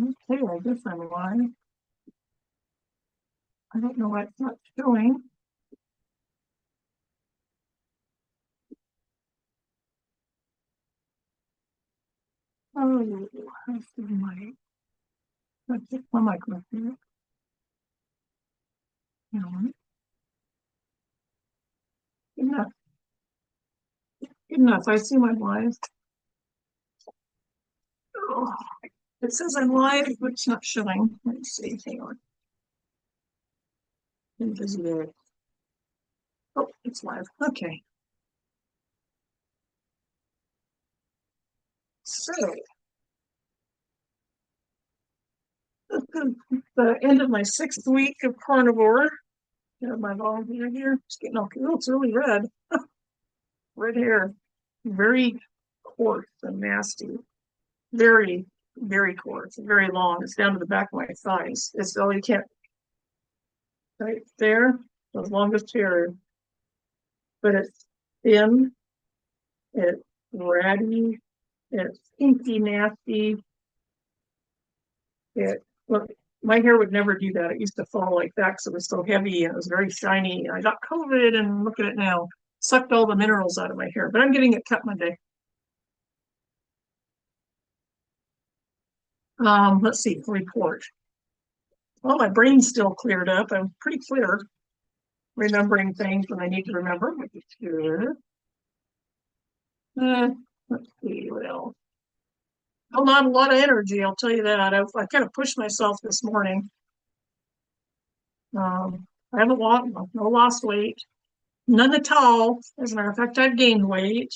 Okay, I guess I'm live. I don't know why it's not showing. Oh, let's see let's get my microphone. No, good enough. Good enough. I see my live. Oh, it says I'm live, but it's not showing. Let's see. Hang on. Invisible. Oh, it's live. Okay. So, the end of my 6th week of carnivore. Got my volunteer here. It's getting all cool. It's really red. Red hair. Very coarse and nasty. Very, very coarse, very long. It's down to the back of my thighs. It's all you can't right there, the longest hair, but it's thin, it's ratty, it's pinky nasty. It look, my hair would never do that. It used to fall like that because it was so heavy and it was very shiny. I got COVID and look at it now. Sucked all the minerals out of my hair, but I'm getting it cut Monday. Let's see, report. Well, my brain's still cleared up. I'm pretty clear, remembering things when I need to remember, which is good. Let's see what else. Well, not a lot of energy, I'll tell you that. I kind of pushed myself this morning. I haven't lost, no lost weight, none at all. As a matter of fact, I've gained weight.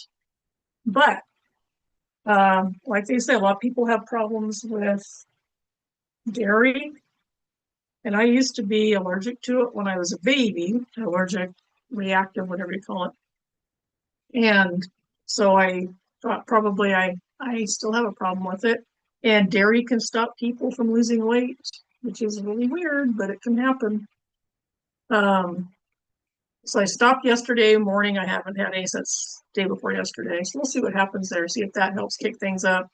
But like they say, a lot of people have problems with dairy. And I used to be allergic to it when I was a baby, allergic, reactive, whatever you call it. And so I thought probably I still have a problem with it. And dairy can stop people from losing weight, which is really weird, but it can happen. So I stopped yesterday morning. I haven't had any since day before yesterday. So we'll see what happens there, see if that helps kick things up.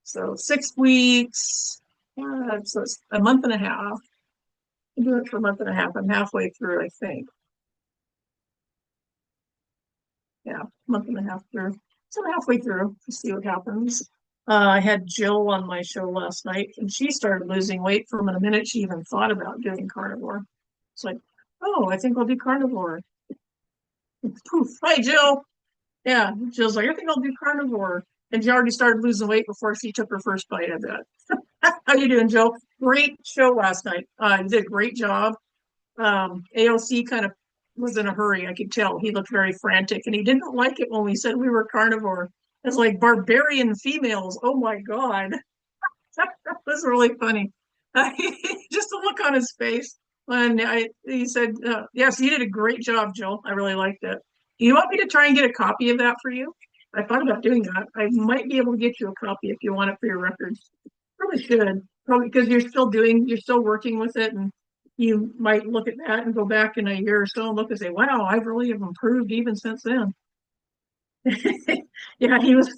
So 6 weeks, so it's a month and a half. I do it for a month and a half. I'm halfway through, I think. Yeah, month and a half through. So I'm halfway through to see what happens. I had Jill on my show last night, and she started losing weight from the minute she even thought about doing carnivore. It's like, oh, I think I'll do carnivore. Poof. Hi, Jill. Yeah, Jill's like, I think I'll do carnivore. And she already started losing weight before she took her first bite, I bet. How you doing, Jill? Great show last night. You did a great job. AOC kind of was in a hurry. I could tell he looked very frantic, and he didn't like it when we said we were carnivore. It's like barbarian females. Oh my God, that was really funny. Just the look on his face when he said, "Yes, you did a great job, Jill. I really liked it." Do you want me to try and get a copy of that for you? I thought about doing that. I might be able to get you a copy if you want it for your records. Probably should. Probably because you're still working with it, and you might look at that and go back in a year or so and look and say, "Wow, I really have improved even since then." Yeah, he was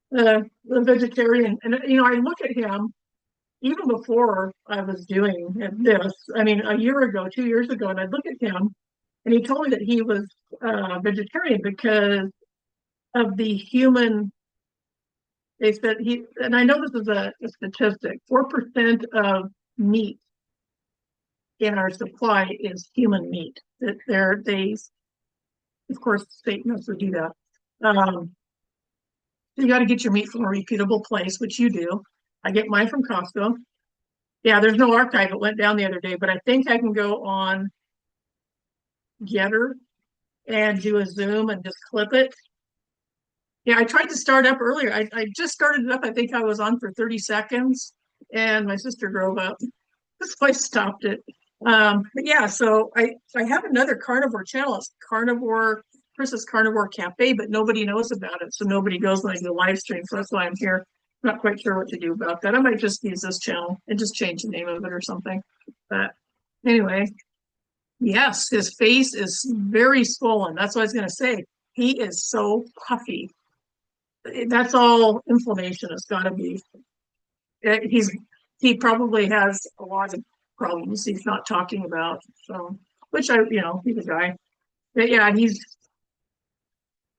the vegetarian, and I look at him even before I was doing this. I mean, a year ago, 2 years ago, and I'd look at him, and he told me that he was vegetarian because of the human. They said and I know this is a statistic. 4% of meat in our supply is human meat. That they, of course, state knows to do that. You got to get your meat from a reputable place, which you do. I get mine from Costco. Yeah, there's no archive. It went down the other day, but I think I can go on Getter and do a Zoom and just clip it. Yeah, I tried to start up earlier. I just started it up. I think I was on for 30 seconds and my sister drove up. So I stopped it. But yeah, so I have another carnivore channel. It's Carnivore, Chris's Carnivore Cafe, but nobody knows about it. So nobody goes when I do live stream. So that's why I'm here. Not quite sure what to do about that. I might just use this channel and just change the name of it or something. But anyway, yes, his face is very swollen. That's what I was going to say. He is so puffy. That's all inflammation. It's got to be. He's he probably has a lot of problems he's not talking about. So, which he's a guy. But yeah,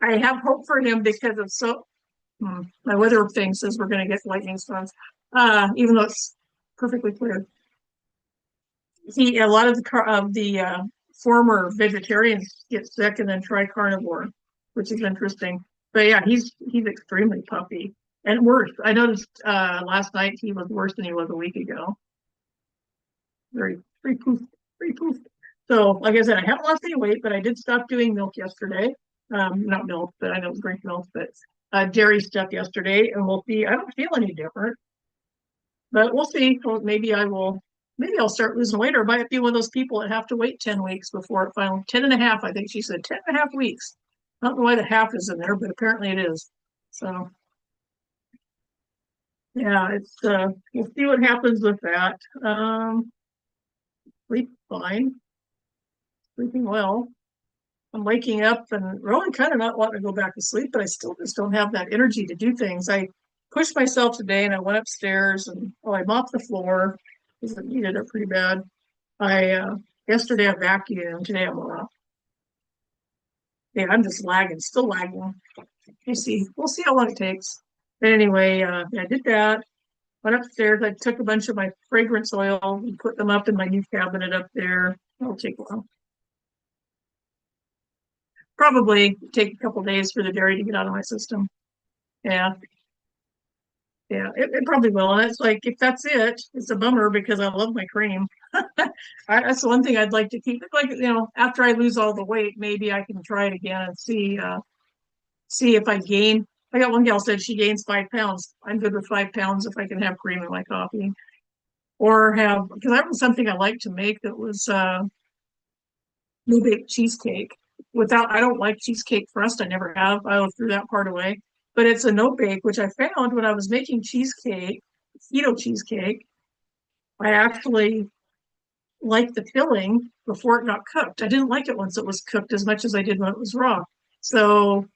I have hope for him because of my weather thing says we're going to get lightning storms. Even though it's perfectly clear. A lot of the former vegetarians get sick and then try carnivore, which is interesting. But yeah, he's extremely puffy and worse. I noticed last night he was worse than he was a week ago. Very poof, very poof. So like I said, I haven't lost any weight, but I did stop doing milk yesterday. Not milk, but I don't drink milk, but dairy stuff yesterday, and we'll see. I don't feel any different, but we'll see. Well, maybe I'll start losing weight, or I might be one of those people that have to wait 10 weeks before it finally, 10 and a half, I think she said, 10 and a half weeks. I don't know why the half is in there, but apparently it is. So yeah, we'll see what happens with that. Sleep fine, sleeping well. I'm waking up and really kind of not wanting to go back to sleep, but I still just don't have that energy to do things. I pushed myself today and I went upstairs and I mopped the floor because it needed it pretty bad. I yesterday I vacuumed, today I'm off. Yeah, I'm just lagging, still lagging. We'll see how long it takes. But anyway, I did that. Went upstairs. I took a bunch of my fragrance oil and put them up in my new cabinet up there. It'll take a while. Probably take a couple days for the dairy to get out of my system. Yeah, yeah, it probably will. And it's like if that's it, it's a bummer because I love my cream. That's the one thing I'd like to keep. It's like after I lose all the weight, maybe I can try it again and see if I gain. I got one gal said she gains 5 pounds. I'm good with 5 pounds if I can have cream in my coffee, or have because that was something I liked to make that was no bake cheesecake. Without, I don't like cheesecake crust. I never have. I threw that part away. But it's a no bake, which I found when I was making cheesecake, keto cheesecake. I actually liked the filling before it got cooked. I didn't like it once it was cooked as much as I did when it was raw. So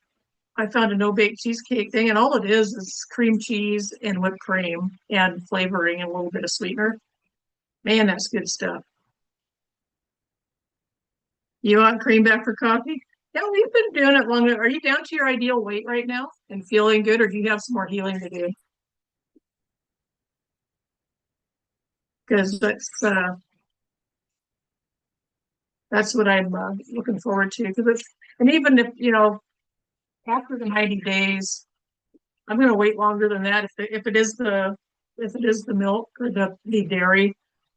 I found a no bake cheesecake thing, and all it is cream cheese and whipped cream and flavoring and a little bit of sweetener. Man, that's good stuff. You want cream back for coffee? Yeah, we've been doing it long. Are you down to your ideal weight right now and feeling good, or do you have some more healing to do? Because that's what I'm looking forward to. And even if after the 90 days, I'm going to wait longer than that. If it is the milk or the dairy,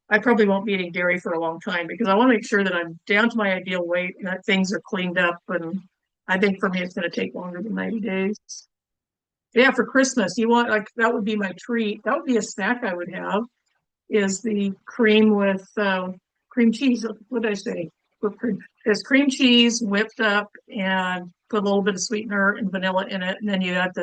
I probably won't be eating dairy for a long time because I want to make sure that I'm down to my ideal weight and that things are cleaned up. And I think for me, it's going to take longer than 90 days. Yeah, for Christmas, you want like that would be my treat. That would be a snack I would have is the cream with cream cheese. What did I say? There's cream cheese whipped up and put a little bit of sweetener and vanilla in it, and then you add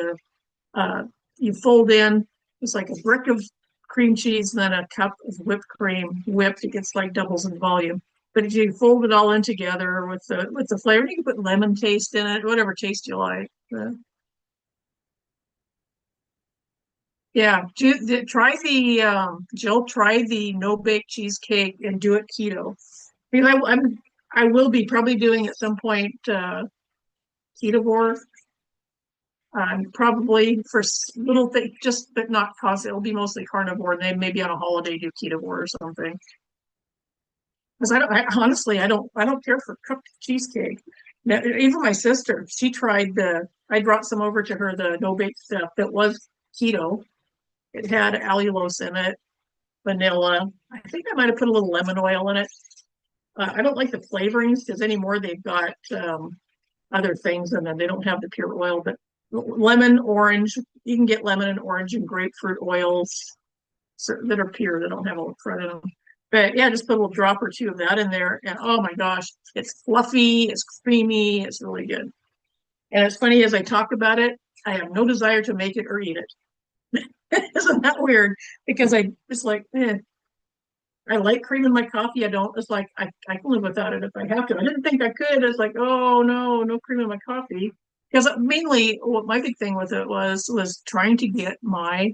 you fold in. It's like a brick of cream cheese, and then a cup of whipped cream whipped. It gets like doubles in volume. But if you fold it all in together with the flavor, you can put lemon taste in it, whatever taste you like. Yeah, try Jill. Try the no bake cheesecake and do it keto because I will be probably doing at some point ketovore. Probably for little things, just but not cause it'll be mostly carnivore, and then maybe on a holiday do ketovore or something. Because honestly I don't care for cooked cheesecake. Now, even my sister, she tried I brought some over to her the no bake stuff that was keto. It had allulose in it, vanilla. I think I might have put a little lemon oil in it. I don't like the flavorings because anymore they've got other things in them. They don't have the pure oil, but lemon, orange. You can get lemon and orange and grapefruit oils that are pure. They don't have a crud in them. But yeah, just put a little drop or two of that in there, and oh my gosh, it's fluffy, it's creamy, it's really good. And it's funny as I talk about it, I have no desire to make it or eat it. Isn't that weird? Because it's like, I like cream in my coffee. I don't. It's like I can live without it if I have to. I didn't think I could. It's like, oh no, no cream in my coffee. Because mainly, what my big thing with it was trying to get my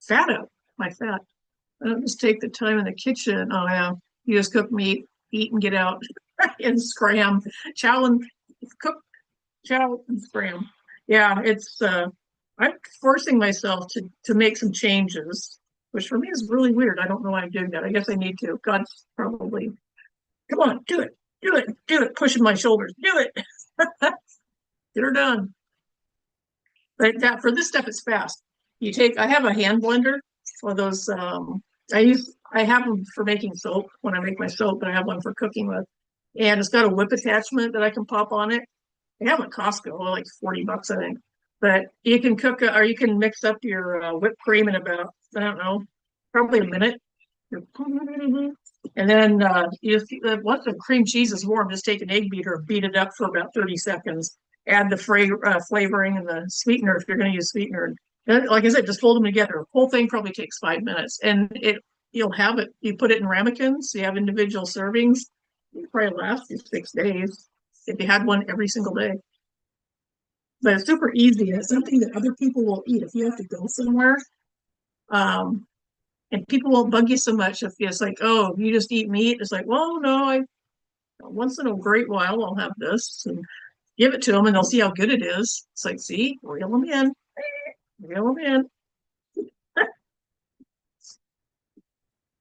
fat out, my fat. I don't just take the time in the kitchen. Oh yeah, you just cook meat, eat and get out, and scram, chow and cook, chow and scram. Yeah, it's I'm forcing myself to make some changes, which for me is really weird. I don't know why I'm doing that. I guess I need to. God's probably, come on, do it, do it, do it, pushing my shoulders, do it, get her done. But that for this stuff, it's fast. You take, I have a hand blender for those. I have them for making soap when I make my soap, but I have one for cooking with. And it's got a whip attachment that I can pop on it. I have at Costco, like 40 bucks, I think. But you can cook or you can mix up your whipped cream in about, I don't know, probably a minute. And then you just, once the cream cheese is warm, just take an egg beater, beat it up for about 30 seconds. Add the flavoring and the sweetener if you're going to use sweetener. And like I said, just fold them together. The whole thing probably takes 5 minutes, and you'll have it. You put it in ramekins. So you have individual servings. It probably last you 6 days if you had one every single day. But it's super easy. It's something that other people will eat if you have to go somewhere. And people won't bug you so much if it's like, oh, you just eat meat. It's like, well, no, I once in a great while I'll have this and give it to them, and they'll see how good it is. It's like, see, reel them in, reel them in.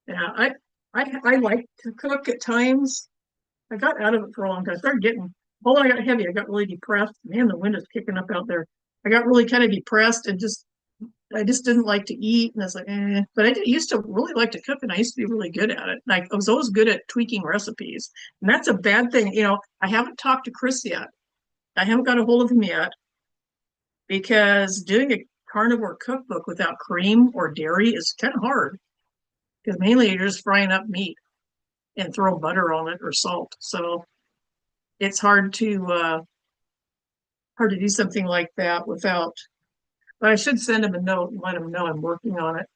Yeah, I like to cook at times. I got out of it for a long time. I started getting, oh, when I got heavy, I got really depressed. Man, the wind is kicking up out there. I got really kind of depressed and I just didn't like to eat. And I was like, eh. But I used to really like to cook, and I used to be really good at it. Like I was always good at tweaking recipes. And that's a bad thing. I haven't talked to Chris yet. I haven't got a hold of him yet because doing a carnivore cookbook without cream or dairy is kind of hard because mainly you're just frying up meat and throw butter on it or salt. So it's hard to do something like that without. But I should send him a note and let him know I'm working on it.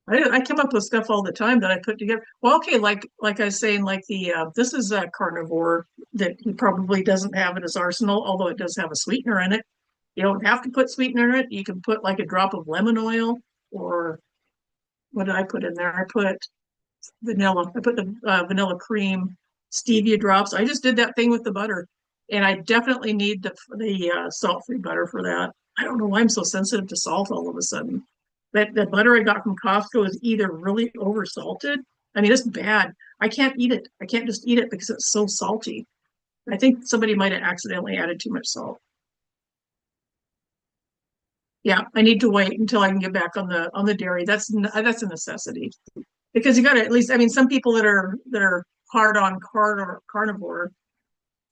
I come up with stuff all the time that I put together. Well, okay, like I was saying, like this is a carnivore that he probably doesn't have in his arsenal, although it does have a sweetener in it. You don't have to put sweetener in it. You can put like a drop of lemon oil, or what did I put in there? I put vanilla. I put the vanilla cream, stevia drops. I just did that thing with the butter, and I definitely need the salt-free butter for that. I don't know why I'm so sensitive to salt all of a sudden. But the butter I got from Costco is either really over salted. I mean, it's bad. I can't eat it. I can't just eat it because it's so salty. I think somebody might have accidentally added too much salt. Yeah, I need to wait until I can get back on the dairy. That's a necessity because you got to at least. I mean, some people that are hard on carnivore,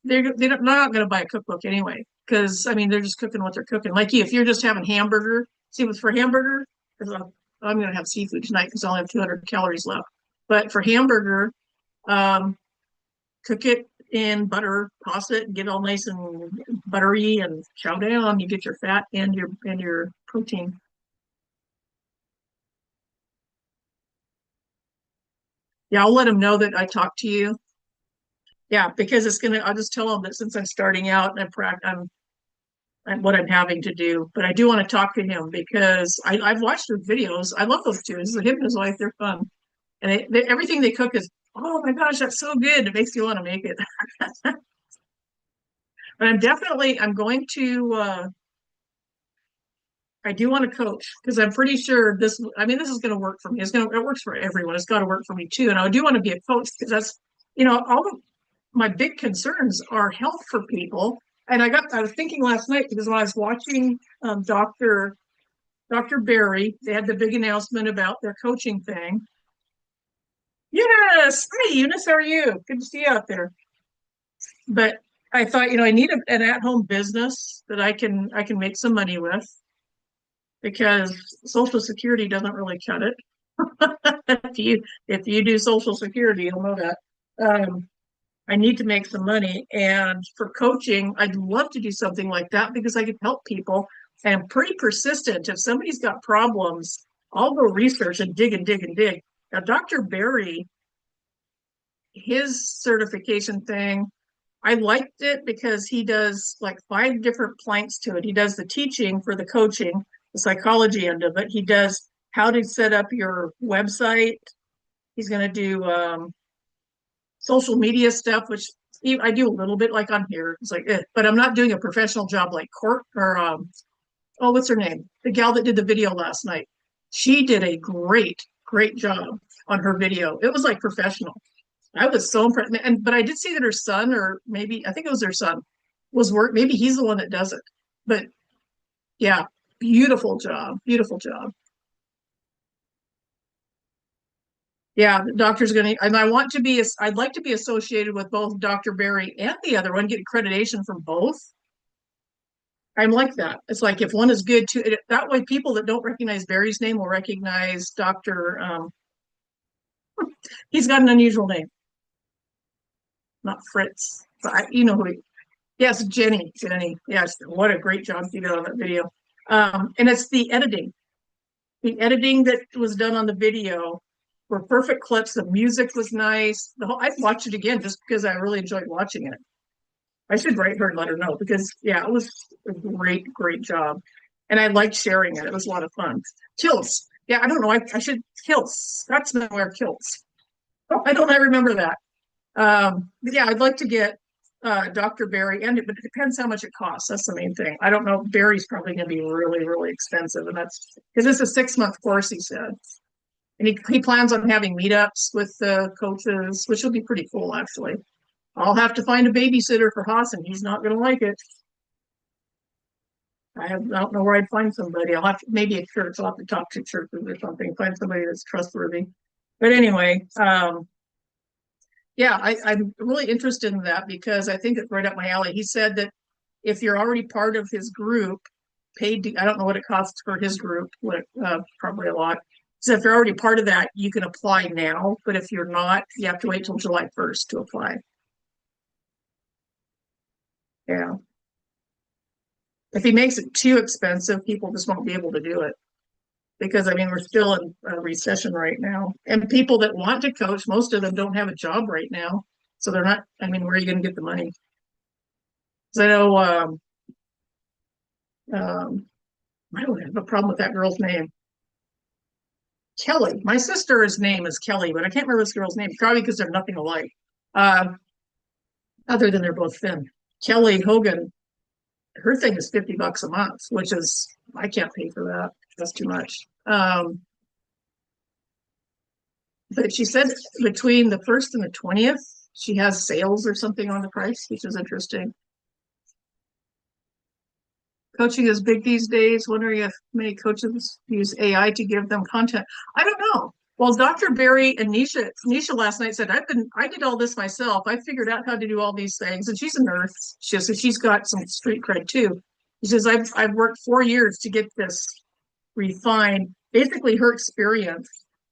they're not going to buy a cookbook anyway because I mean they're just cooking what they're cooking. Like you, if you're just having hamburger, see what's for hamburger. I'm going to have seafood tonight because I only have 200 calories left. But for hamburger, cook it in butter, toss it, and get all nice and buttery, and chow down. You get your fat and your protein. Yeah, I'll let them know that I talked to you. Yeah, because I'll just tell them that since I'm starting out and I'm what I'm having to do. But I do want to talk to him because I've watched their videos. I love those two. This is him and his wife. They're fun, and everything they cook is, oh my gosh, that's so good. It makes you want to make it. But I'm going to. I do want to coach because I'm pretty sure this. I mean, this is going to work for me. It works for everyone. It's got to work for me too. And I do want to be a coach because that's, all of my big concerns are health for people. And I was thinking last night because when I was watching Dr. Barry, they had the big announcement about their coaching thing. Yes, hi Eunice, how are you? Good to see you out there. But I thought, I need an at-home business that I can make some money with because Social Security doesn't really cut it. if you do Social Security, you'll know that. I need to make some money, and for coaching, I'd love to do something like that because I could help people. And I'm pretty persistent. If somebody's got problems, I'll go research and dig and dig and dig. Now, Dr. Barry, his certification thing, I liked it because he does like 5 different planks to it. He does the teaching for the coaching, the psychology end of it. He does how to set up your website. He's going to do social media stuff, which I do a little bit like on here. It's like, but I'm not doing a professional job like Court or oh, what's her name? The gal that did the video last night. She did a great job on her video. It was like professional. I was so impressed. And but I did see that her son, or maybe I think it was her son, was work. Maybe he's the one that does it. But yeah, beautiful job. Beautiful job. Yeah, the doctor's gonna, and I want to be, I'd like to be associated with both Dr. Barry and the other one, get accreditation from both. I'm like that. It's like if one is good too, that way people that don't recognize Barry's name will recognize Dr. He's got an unusual name, not Fritz, but you know who he, yes, Jenny. Yes, what a great job you did on that video. And it's the editing. The editing that was done on the video were perfect clips. The music was nice. I'd watch it again just because I really enjoyed watching it. I should write her and let her know because yeah, it was a great job. And I liked sharing it. It was a lot of fun. Kilts. Yeah, I don't know. I should kilts. Scotsmen wear kilts. Oh, I don't I remember that. But yeah, I'd like to get Dr. Barry, and but it depends how much it costs. That's the main thing. I don't know. Barry's probably going to be really expensive, and that's because it's a 6-month course. He said, and he plans on having meetups with the coaches, which will be pretty cool, actually. I'll have to find a babysitter for Haas, and he's not going to like it. I don't know where I'd find somebody. I'll have to, maybe a church. I'll have to talk to churches or something, find somebody that's trustworthy. But anyway, yeah, I'm really interested in that because I think it's right up my alley. He said that if you're already part of his group, paid, I don't know what it costs for his group, probably a lot. So if you're already part of that, you can apply now. But if you're not, you have to wait till July 1st to apply. Yeah. If he makes it too expensive, people just won't be able to do it. Because I mean, we're still in a recession right now. And people that want to coach, most of them don't have a job right now. So they're not, I mean, where are you going to get the money? So I know I don't have a problem with that girl's name. Kelly. My sister's name is Kelly, but I can't remember this girl's name, probably because they're nothing alike. Uh, other than they're both thin. Kelly Hogan, her thing is $50 a month, which is I can't pay for that. That's too much. But she said between the 1st and the 20th, she has sales or something on the price, which is interesting. Coaching is big these days. Wondering if many coaches use AI to give them content. I don't know. Well, Dr. Barry and Nisha last night said, I did all this myself. I figured out how to do all these things. And she's a nurse. She's got some street cred too. She says, I've worked 4 years to get this refined, basically her experience,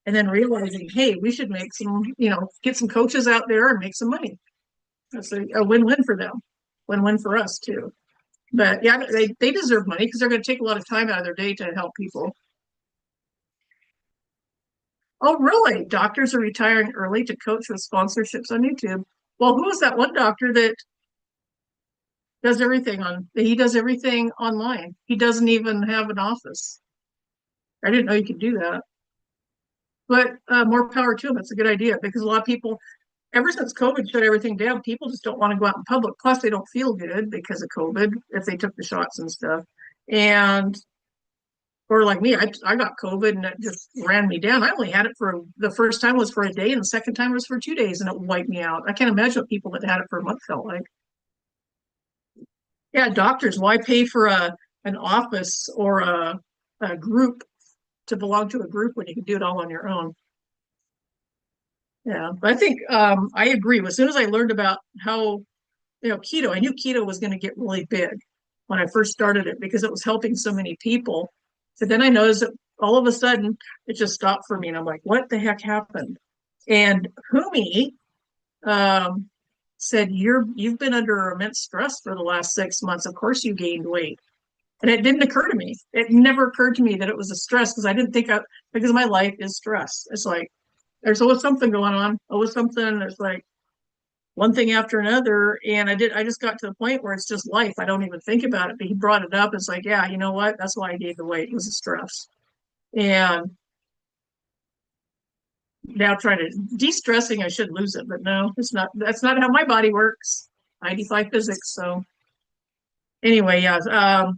and then realizing, hey, we should make some, get some coaches out there and make some money. That's a win-win for them. Win-win for us too. But yeah, they deserve money because they're going to take a lot of time out of their day to help people. Oh, really? Doctors are retiring early to coach with sponsorships on YouTube. Well, who is that one doctor that does everything he does everything online? He doesn't even have an office. I didn't know you could do that. But more power to him. It's a good idea because a lot of people, ever since COVID shut everything down, people just don't want to go out in public. Plus, they don't feel good because of COVID if they took the shots and stuff. And or like me, I got COVID and it just ran me down. I only had it for the first time was for a day, and the second time was for 2 days, and it wiped me out. I can't imagine what people that had it for a month felt like. Yeah, doctors, why pay for an office or a group to belong to a group when you can do it all on your own? Yeah, but I think I agree. As soon as I learned about how keto, I knew keto was going to get really big when I first started it because it was helping so many people. So then I noticed that all of a sudden it just stopped for me, and I'm like, what the heck happened? And Humi said, you've been under immense stress for the last 6 months. Of course you gained weight. And it didn't occur to me. It never occurred to me that it was a stress because I didn't think because my life is stress. It's like there's always something going on, always something. There's like one thing after another. And I just got to the point where it's just life. I don't even think about it. But he brought it up. It's like, yeah, you know what? That's why I gained the weight. It was a stress. And now trying to de-stressing, I should lose it, but no, it's not. That's not how my body works. I defy physics. So anyway, yeah.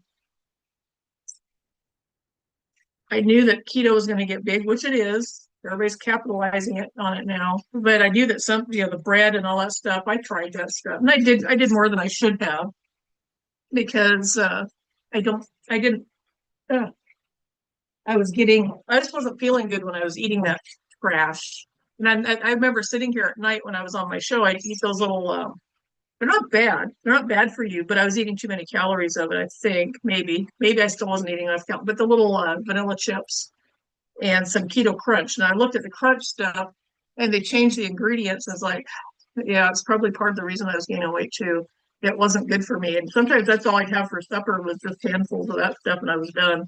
I knew that keto was going to get big, which it is. Everybody's capitalizing it on it now. But I knew that some, the bread and all that stuff, I tried that stuff. And I did more than I should have because I didn't, uh, I just wasn't feeling good when I was eating that trash. And I remember sitting here at night when I was on my show, I'd eat those little, they're not bad. They're not bad for you, but I was eating too many calories of it, I think. Maybe I still wasn't eating enough calories, but the little vanilla chips and some keto crunch. And I looked at the crunch stuff and they changed the ingredients. I was like, yeah, it's probably part of the reason I was gaining weight too. It wasn't good for me. And sometimes that's all I'd have for supper was just handfuls of that stuff and I was done.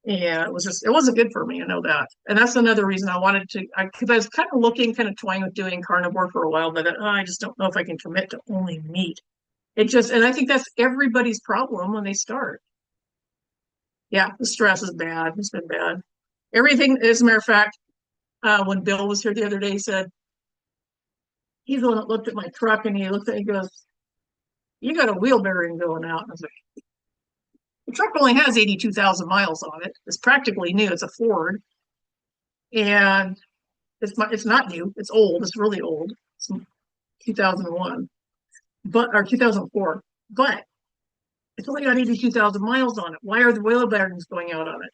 Yeah, it wasn't good for me. I know that. And that's another reason I wanted to, because I was kind of looking, kind of toying with doing carnivore for a while, but I just don't know if I can commit to only meat. And I think that's everybody's problem when they start. Yeah, the stress is bad. It's been bad. Everything, as a matter of fact, when Bill was here the other day, he said, he's the one that looked at my truck and he looked at it, he goes, you got a wheel bearing going out. And I was like, the truck only has 82,000 miles on it. It's practically new. It's a Ford. And it's not new. It's old. It's really old. It's 2001, or 2004. But it's only got 82,000 miles on it. Why are the wheel bearings going out on it?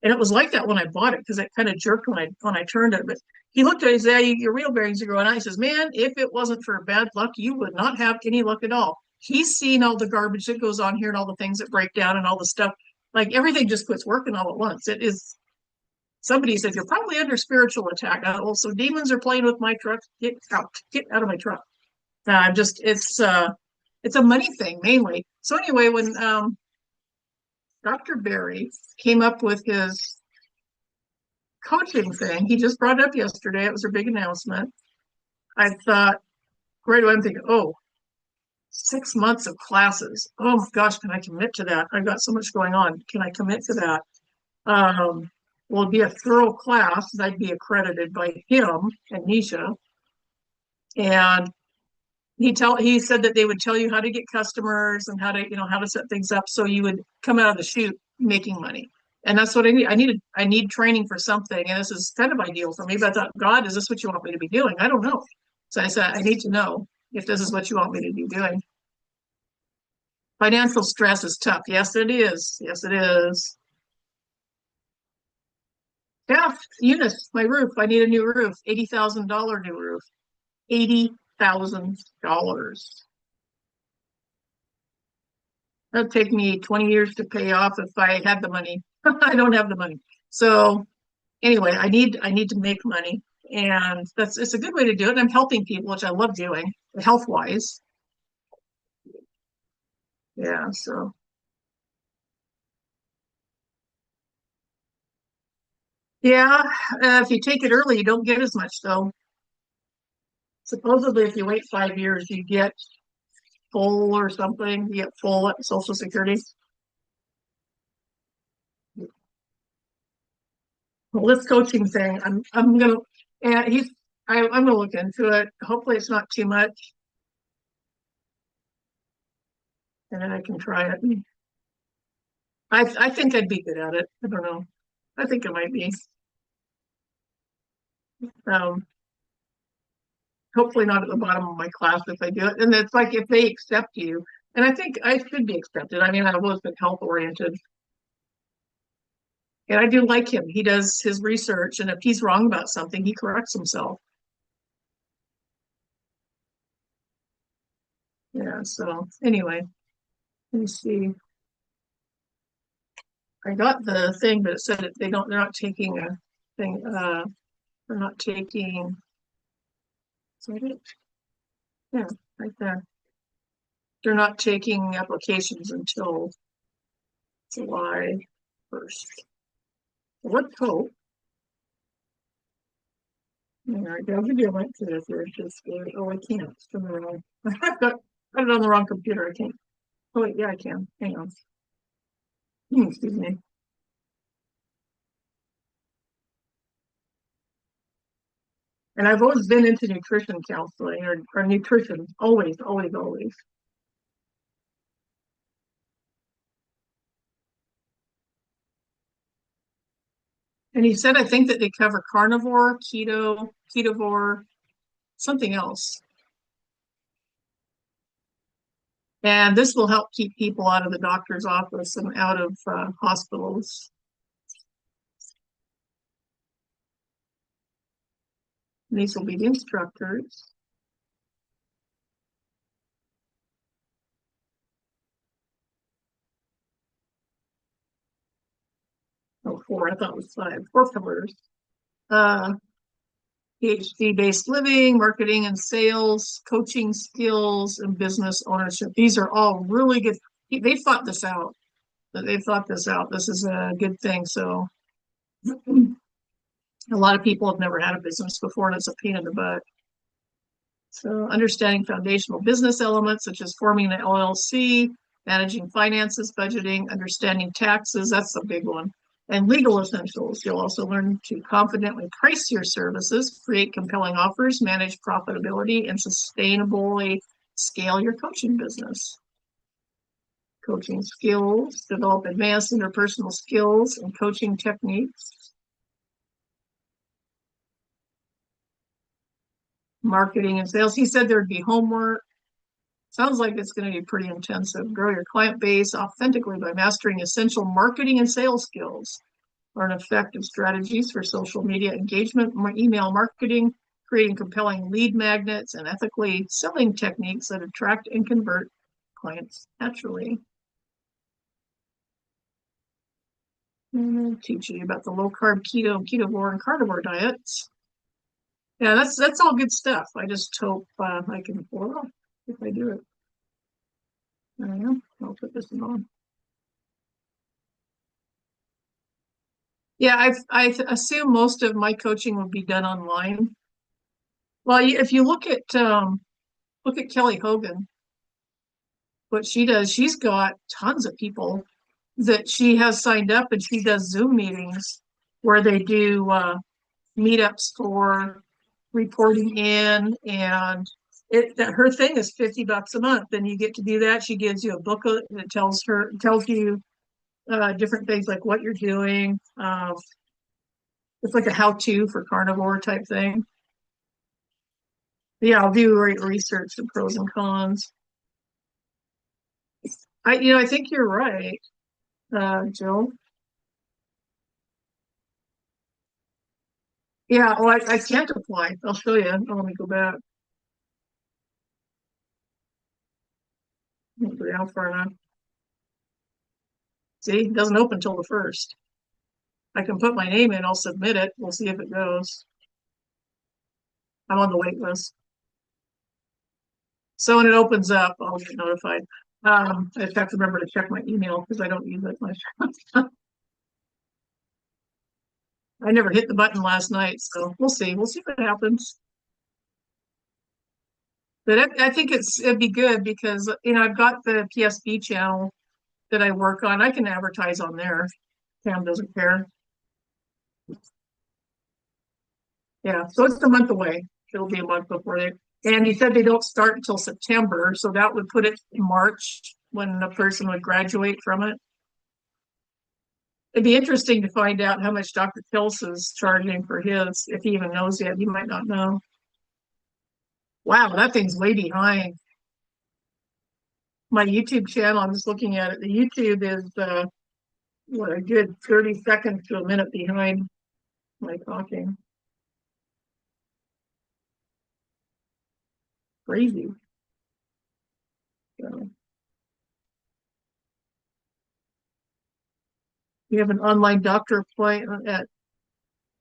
And it was like that when I bought it because it kind of jerked when I turned it. But he looked at it and said, your wheel bearings are going out. He says, man, if it wasn't for bad luck, you would not have any luck at all. He's seen all the garbage that goes on here and all the things that break down and all the stuff. Like everything just quits working all at once. It is, somebody said, you're probably under spiritual attack. So demons are playing with my truck. Get out of my truck. I'm just, it's a money thing mainly. So anyway, when Dr. Barry came up with his coaching thing, he just brought it up yesterday. It was a big announcement. I thought, right away, I'm thinking, oh, 6 months of classes. Oh my gosh, can I commit to that? I've got so much going on. Can I commit to that? Well, it'd be a thorough class. I'd be accredited by him and Nisha. And he said that they would tell you how to get customers and how to set things up so you would come out of the chute making money. And that's what I need. I need training for something. And this is kind of ideal for me. But I thought, God, is this what you want me to be doing? I don't know. So I said, I need to know if this is what you want me to be doing. Financial stress is tough. Yes, it is. Yes, it is. Yeah, Eunice, my roof. I need a new roof. $80,000 new roof. $80,000. That'd take me 20 years to pay off if I had the money. I don't have the money. So anyway, I need to make money. And it's a good way to do it. I'm helping people, which I love doing, health wise. Yeah, so yeah, if you take it early, you don't get as much though. Supposedly, if you wait 5 years, you get full or something. You get full Social Security. Well, this coaching thing, I'm gonna, and I'm gonna look into it. Hopefully, it's not too much, and then I can try it. I think I'd be good at it. I don't know. I think I might be. Um, Hopefully not at the bottom of my class if I do it. And it's like if they accept you, and I think I should be accepted. I mean, I've always been health oriented, and I do like him. He does his research, and if he's wrong about something, he corrects himself. Yeah. So anyway, let me see. I got the thing, but it said they're not taking a thing. They're not taking. Is that it? Yeah, right there. They're not taking applications until July 1st. Let's hope. All right, I'll give you a link to this. Here. Just oh, I can't. It's from the wrong. I've got it on the wrong computer. I can't. Oh wait, yeah, I can. Hang on. Excuse me. And I've always been into nutrition counseling or nutrition, always, always, always. And he said, I think that they cover carnivore, keto, ketovore, something else. And this will help keep people out of the doctor's office and out of hospitals. And these will be the instructors. Oh, four, I thought it was five. Four pillars. Uh, PhD-based living, marketing and sales, coaching skills, and business ownership. These are all really good. They thought this out. They thought this out. This is a good thing. So a lot of people have never had a business before, and it's a pain in the butt. So understanding foundational business elements such as forming an LLC, managing finances, budgeting, understanding taxes, that's a big one. And legal essentials. You'll also learn to confidently price your services, create compelling offers, manage profitability, and sustainably scale your coaching business. Coaching skills, develop advanced interpersonal skills and coaching techniques. Marketing and sales. He said there'd be homework. Sounds like it's going to be pretty intensive. Grow your client base authentically by mastering essential marketing and sales skills. Learn effective strategies for social media engagement, email marketing, creating compelling lead magnets, and ethically selling techniques that attract and convert clients naturally. And teach you about the low carb, keto, ketovore, and carnivore diets. Yeah, that's all good stuff. I just hope I can pull it off if I do it. I don't know. I'll put this on. Yeah, I assume most of my coaching will be done online. Well, if you look at Kelly Hogan, what she does, she's got tons of people that she has signed up, and she does Zoom meetings where they do meetups for reporting in, and her thing is $50 a month, and you get to do that. She gives you a booklet that tells you different things like what you're doing. It's like a how-to for carnivore type thing. Yeah, I'll do research, the pros and cons. I think you're right, Jill. Yeah, well, I can't apply. I'll show you. Oh, let me go back. How far enough? See, it doesn't open until the first. I can put my name in. I'll submit it. We'll see if it goes. I'm on the wait list. So when it opens up, I'll get notified. I just have to remember to check my email because I don't use it much. I never hit the button last night, so we'll see. We'll see what happens. But I think it'd be good because I've got the PSB channel that I work on. I can advertise on there. Pam doesn't care. Yeah, so it's a month away. It'll be a month before they. And he said they don't start until September, so that would put it in March when the person would graduate from it. It'd be interesting to find out how much Dr. Kills is charging for his, if he even knows yet. He might not know. Wow, that thing's way behind. My YouTube channel, I'm just looking at it. The YouTube is what, a good 30 seconds to a minute behind my talking. Crazy. So, you have an online doctor appointment at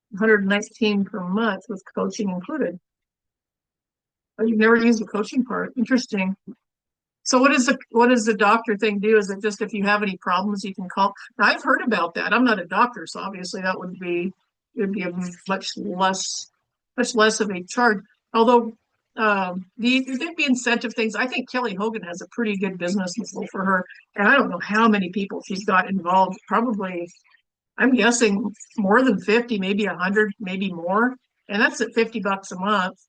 119 per month with coaching included. Oh, you've never used the coaching part. Interesting. So what does the doctor thing do? Is it just if you have any problems you can call? Now, I've heard about that. I'm not a doctor, so obviously that would be a much less of a charge. Although there'd be incentive things. I think Kelly Hogan has a pretty good business model for her, and I don't know how many people she's got involved. Probably, I'm guessing more than 50, maybe 100, maybe more. And that's at $50 a month.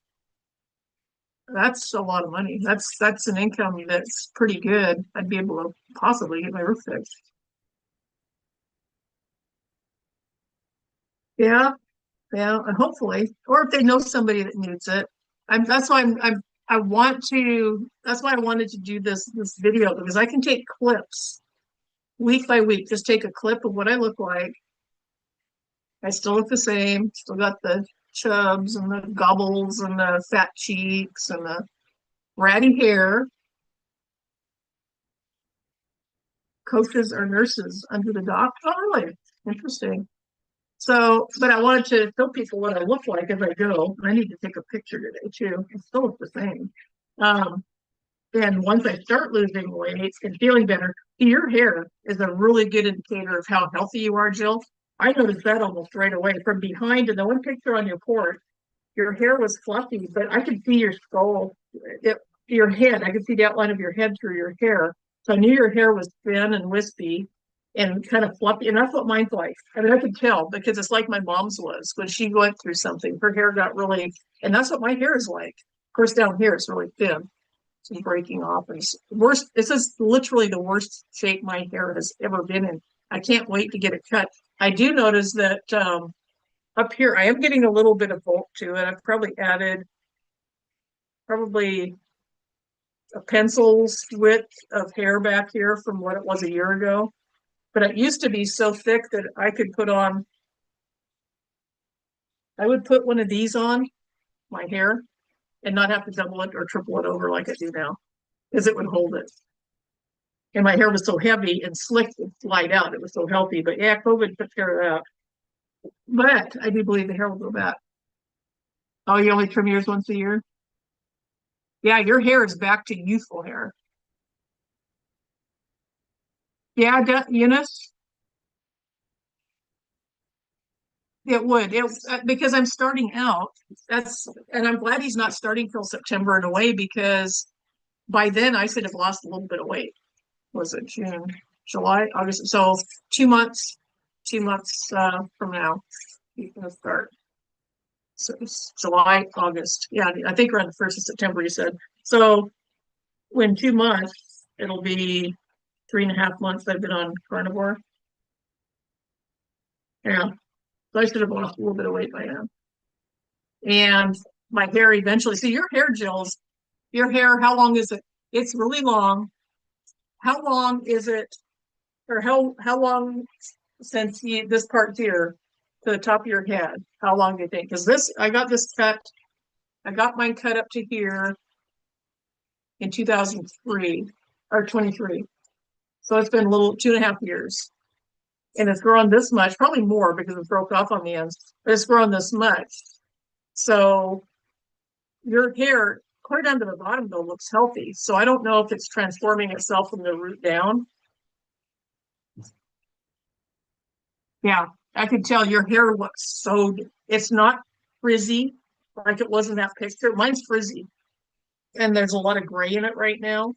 That's a lot of money. That's an income that's pretty good. I'd be able to possibly get my roof fixed. Yeah, yeah, and hopefully, or if they know somebody that needs it. That's why I want to. That's why I wanted to do this video because I can take clips week by week. Just take a clip of what I look like. I still look the same. Still got the chubs and the gobbles and the fat cheeks and the ratty hair. Coaches or nurses under the dock. Oh, really? Interesting. So, but I wanted to show people what I look like as I go. I need to take a picture today too. I still look the same. Um, and once I start losing weight and feeling better, your hair is a really good indicator of how healthy you are, Jill. I noticed that almost right away from behind in the one picture on your porch. Your hair was fluffy, but I could see your skull, your head. I could see the outline of your head through your hair. So I knew your hair was thin and wispy and kind of fluffy. And that's what mine's like. I mean, I could tell because it's like my mom's was when she went through something. Her hair got really, and that's what my hair is like. Of course, down here it's really thin. It's breaking off. And it's worst. This is literally the worst shape my hair has ever been in. I can't wait to get it cut. I do notice that up here, I am getting a little bit of bulk to it. I've probably added probably a pencil's width of hair back here from what it was a year ago. But it used to be so thick that I could put on, I would put one of these on my hair and not have to double it or triple it over like I do now, because it would hold it. And my hair was so heavy and slick, it would slide out. It was so healthy. But yeah, COVID took care of that. But I do believe the hair will go back. Oh, you only trim yours once a year? Yeah, your hair is back to youthful hair. Yeah, Eunice, it would. Because I'm starting out. And I'm glad he's not starting till September in a way because by then I should have lost a little bit of weight. Was it June, July, August? So 2 months, 2 months from now, he's gonna start. So it's July, August. Yeah, I think around the 1st of September, you said. So in 2 months, it'll be 3.5 months I've been on carnivore. Yeah. So I should have lost a little bit of weight by now. And my hair eventually, see your hair, Jill's, your hair, how long is it? It's really long. How long is it, or how long since this part here to the top of your head? How long do you think? Because I got mine cut up to here in 2003 or 23. So it's been a little 2.5 years. And it's grown this much, probably more because it broke off on the ends, but it's grown this much. So your hair, clear down to the bottom though, looks healthy. So I don't know if it's transforming itself from the root down. Yeah, I can tell your hair looks it's not frizzy like it was in that picture. Mine's frizzy. And there's a lot of gray in it right now.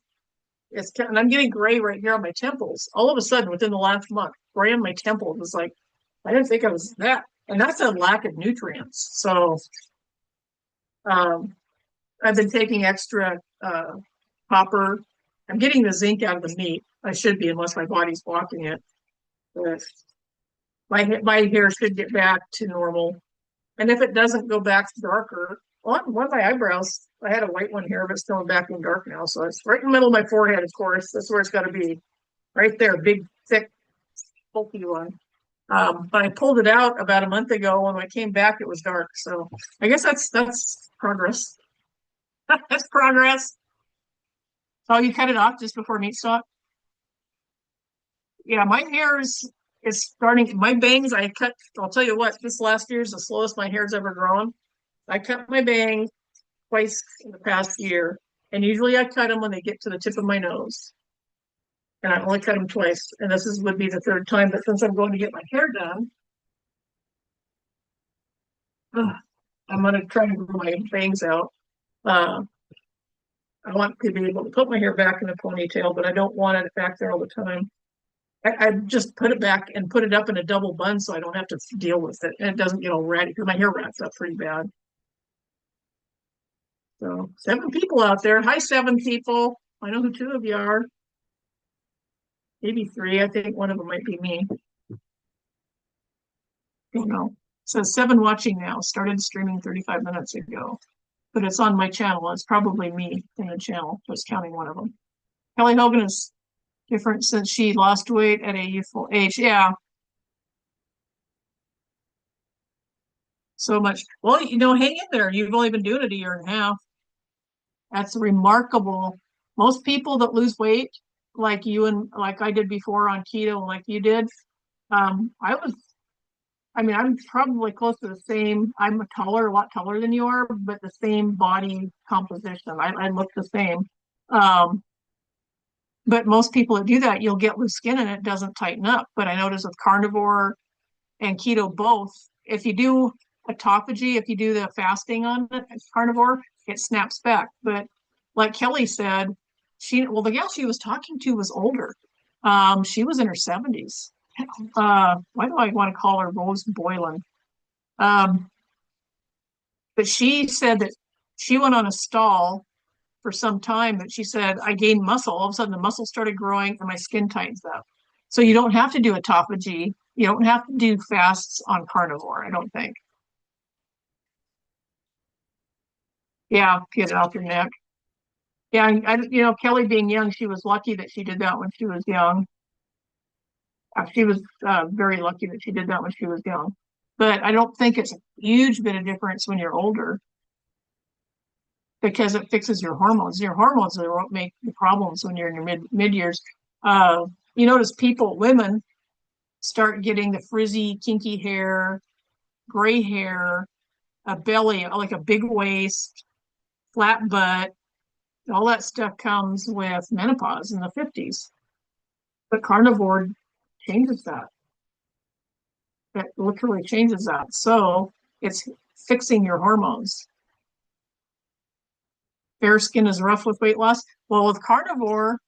And I'm getting gray right here on my temples. All of a sudden, within the last month, gray on my temples was like, I didn't think I was that. And that's a lack of nutrients. So I've been taking extra copper. I'm getting the zinc out of the meat. I should be, unless my body's blocking it. But my hair should get back to normal. And if it doesn't go back darker, one of my eyebrows, I had a white one here, but it's going back in dark now. So it's right in the middle of my forehead, of course. That's where it's got to be. Right there, big, thick, bulky one. But I pulled it out about a month ago. When I came back, it was dark. So I guess that's progress. That's progress. Oh, you cut it off just before meat stock? Yeah, my hair is starting. My bangs, I cut. I'll tell you what. This last year is the slowest my hair's ever grown. I cut my bangs twice in the past year, and usually I cut them when they get to the tip of my nose. And I only cut them twice, and would be the third time. But since I'm going to get my hair done, I'm going to try and grow my bangs out. I want to be able to put my hair back in a ponytail, but I don't want it back there all the time. I just put it back and put it up in a double bun so I don't have to deal with it. And it doesn't get all ratty because my hair rats up pretty bad. So 7 people out there. Hi, 7 people. I know who 2 of you are. Maybe 3. I think one of them might be me. Don't know. So 7 watching now. Started streaming 35 minutes ago. But it's on my channel. It's probably me in the channel, just counting one of them. Kelly Hogan is different since she lost weight at a youthful age. Yeah, so much. Well, hang in there. You've only been doing it a year and a half. That's remarkable. Most people that lose weight, like you and like I did before on keto, and like you did, I was. I mean, I'm probably close to the same. I'm a lot taller than you are, but the same body composition. I look the same. Um, but most people that do that, you'll get loose skin and it doesn't tighten up. But I notice with carnivore and keto both, if you do autophagy, if you do the fasting on it, carnivore, it snaps back. But like Kelly said, the gal she was talking to was older. She was in her 70s. Why do I want to call her Rose Boylan? Um, but she said that she went on a stall for some time, but she said, I gained muscle. All of a sudden, the muscle started growing and my skin tightens up. So you don't have to do autophagy. You don't have to do fasts on carnivore, I don't think. Yeah, get it off your neck. Yeah, Kelly being young, she was lucky that she did that when she was young. She was very lucky that she did that when she was young. But I don't think it's a huge bit of difference when you're older because it fixes your hormones. Your hormones are what make the problems when you're in your mid years. You notice women start getting the frizzy, kinky hair, gray hair, a belly, like a big waist, flat butt. All that stuff comes with menopause in the 50s. But carnivore changes that. It literally changes that. So it's fixing your hormones. Fair skin is rough with weight loss. Well, with carnivore,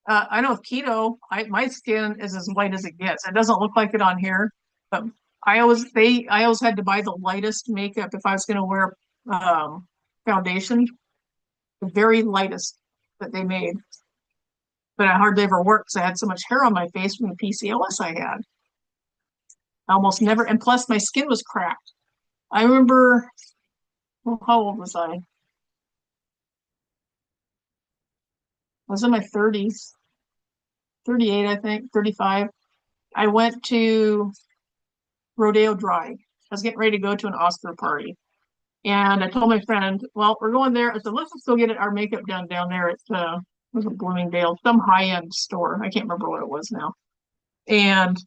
I know with keto, my skin is as white as it gets. It doesn't look like it on here, but I always had to buy the lightest makeup if I was going to wear foundation, the very lightest that they made. But I hardly ever worked because I had so much hair on my face from the PCOS I had. I almost never, and plus my skin was cracked. I remember, well, how old was I? I was in my 30s, 38, I think, 35. I went to Rodeo Drive. I was getting ready to go to an Oscar party. And I told my friend, well, we're going there. I said, let's just go get our makeup done down there at it was a Bloomingdale, some high-end store. I can't remember what it was now. And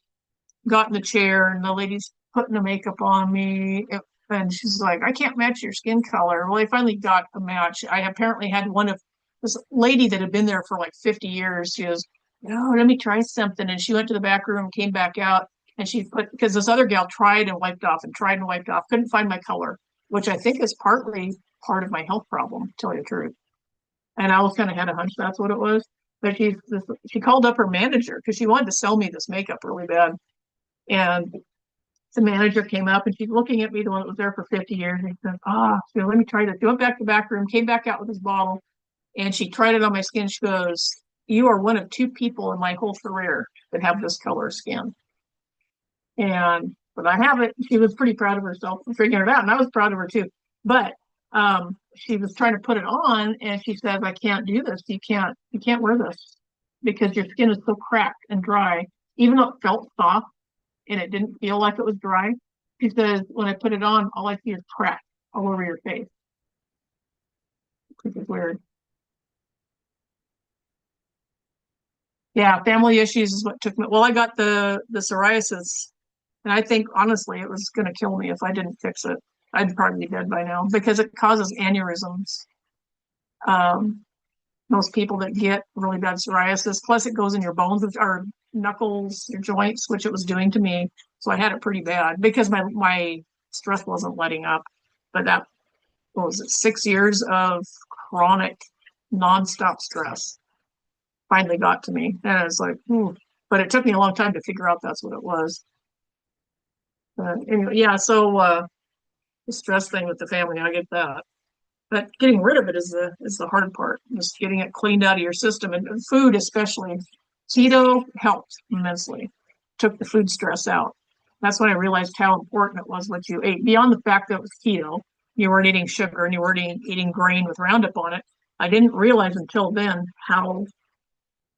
got in the chair and the lady's putting the makeup on me. And she's like, I can't match your skin color. Well, I finally got a match. I apparently had one of this lady that had been there for like 50 years. She goes, no, let me try something. And she went to the back room, came back out, and she put, because this other gal tried and wiped off and tried and wiped off, couldn't find my color, which I think is partly part of my health problem, to tell you the truth. And I always kind of had a hunch that's what it was. But she called up her manager because she wanted to sell me this makeup really bad. And the manager came up and she's looking at me, the one that was there for 50 years. And he said, so let me try this. She went back to the back room, came back out with this bottle, and she tried it on my skin. She goes, you are one of 2 people in my whole career that have this color skin. But I have it. She was pretty proud of herself for figuring it out. And I was proud of her too. But she was trying to put it on and she says, I can't do this. You can't wear this because your skin is so cracked and dry, even though it felt soft and it didn't feel like it was dry. She says, when I put it on, all I see is crack all over your face, which is weird. Yeah, family issues is what took me. Well, I got the psoriasis, and I think honestly it was going to kill me if I didn't fix it. I'd probably be dead by now because it causes aneurysms. Um, Most people that get really bad psoriasis, plus it goes in your bones, which are knuckles, your joints, which it was doing to me. So I had it pretty bad because my stress wasn't letting up. But that what was it, 6 years of chronic nonstop stress finally got to me. And I was like, but it took me a long time to figure out that's what it was. Anyway, yeah, so the stress thing with the family, I get that. But getting rid of it is the hard part, just getting it cleaned out of your system. And food especially. Keto helped immensely, took the food stress out. That's when I realized how important it was what you ate. Beyond the fact that it was keto, you weren't eating sugar and you weren't eating grain with Roundup on it. I didn't realize until then how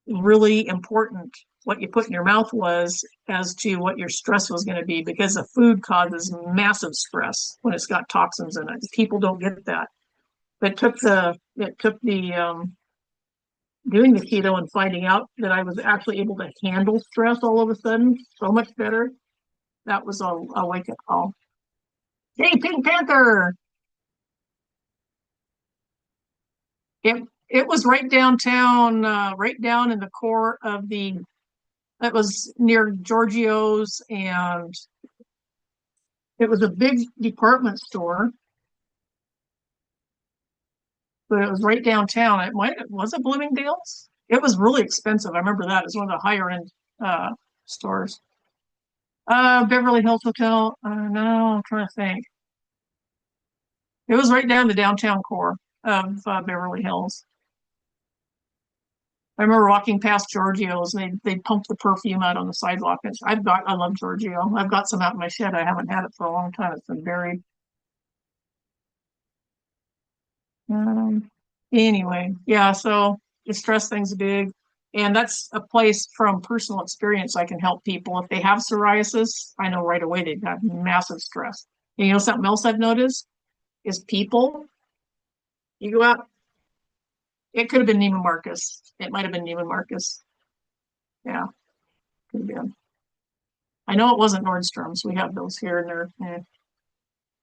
really important what you put in your mouth was as to what your stress was going to be, because the food causes massive stress when it's got toxins in it. People don't get that. But it took the doing the keto and finding out that I was actually able to handle stress all of a sudden so much better. That was a wake up call. Hey, Pink Panther! It was right downtown, right down in the core of the. It was near Giorgio's, and it was a big department store, but it was right downtown. Was it Bloomingdale's? It was really expensive. I remember that. It was one of the higher end stores. Beverly Hills Hotel. No, I'm trying to think. It was right down the downtown core of Beverly Hills. I remember walking past Giorgio's, and they pumped the perfume out on the sidewalk. And I love Giorgio. I've got some out in my shed. I haven't had it for a long time. It's been buried. Anyway, yeah. So the stress thing's big, and that's a place from personal experience I can help people. If they have psoriasis, I know right away they've got massive stress. And you know something else I've noticed is people. You go out. It could have been Neiman Marcus. It might have been Neiman Marcus. Yeah, could have been. I know it wasn't Nordstrom's. We have those here and there.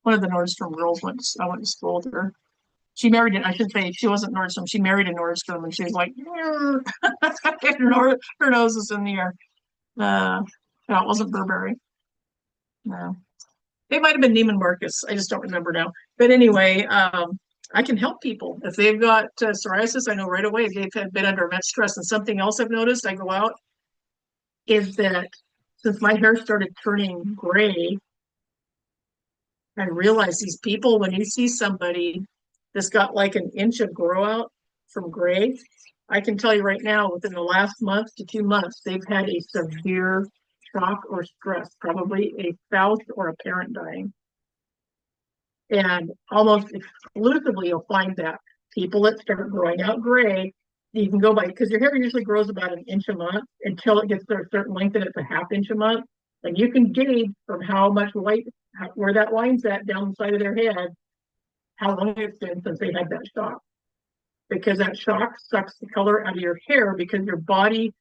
One of the Nordstrom girls I went to school with her. She married it. I should say she wasn't Nordstrom. She married a Nordstrom, and she was like, her nose is in the air. No, it wasn't Burberry. No, they might have been Neiman Marcus. I just don't remember now. But anyway, I can help people if they've got psoriasis. I know right away they've been under immense stress. And something else I've noticed, I go out, is that since my hair started turning gray, I realize these people, when you see somebody that's got like an inch of grow out from gray, I can tell you right now, within the last month to 2 months, they've had a severe shock or stress, probably a spouse or a parent dying. And almost exclusively, you'll find that people that start growing out gray, you can go by, because your hair usually grows about an inch a month until it gets to a certain length, and it's a half inch a month. And you can gauge from how much white, where that line's at down the side of their head, how long it's been since they had that shock. Because that shock sucks the color out of your hair, because your body,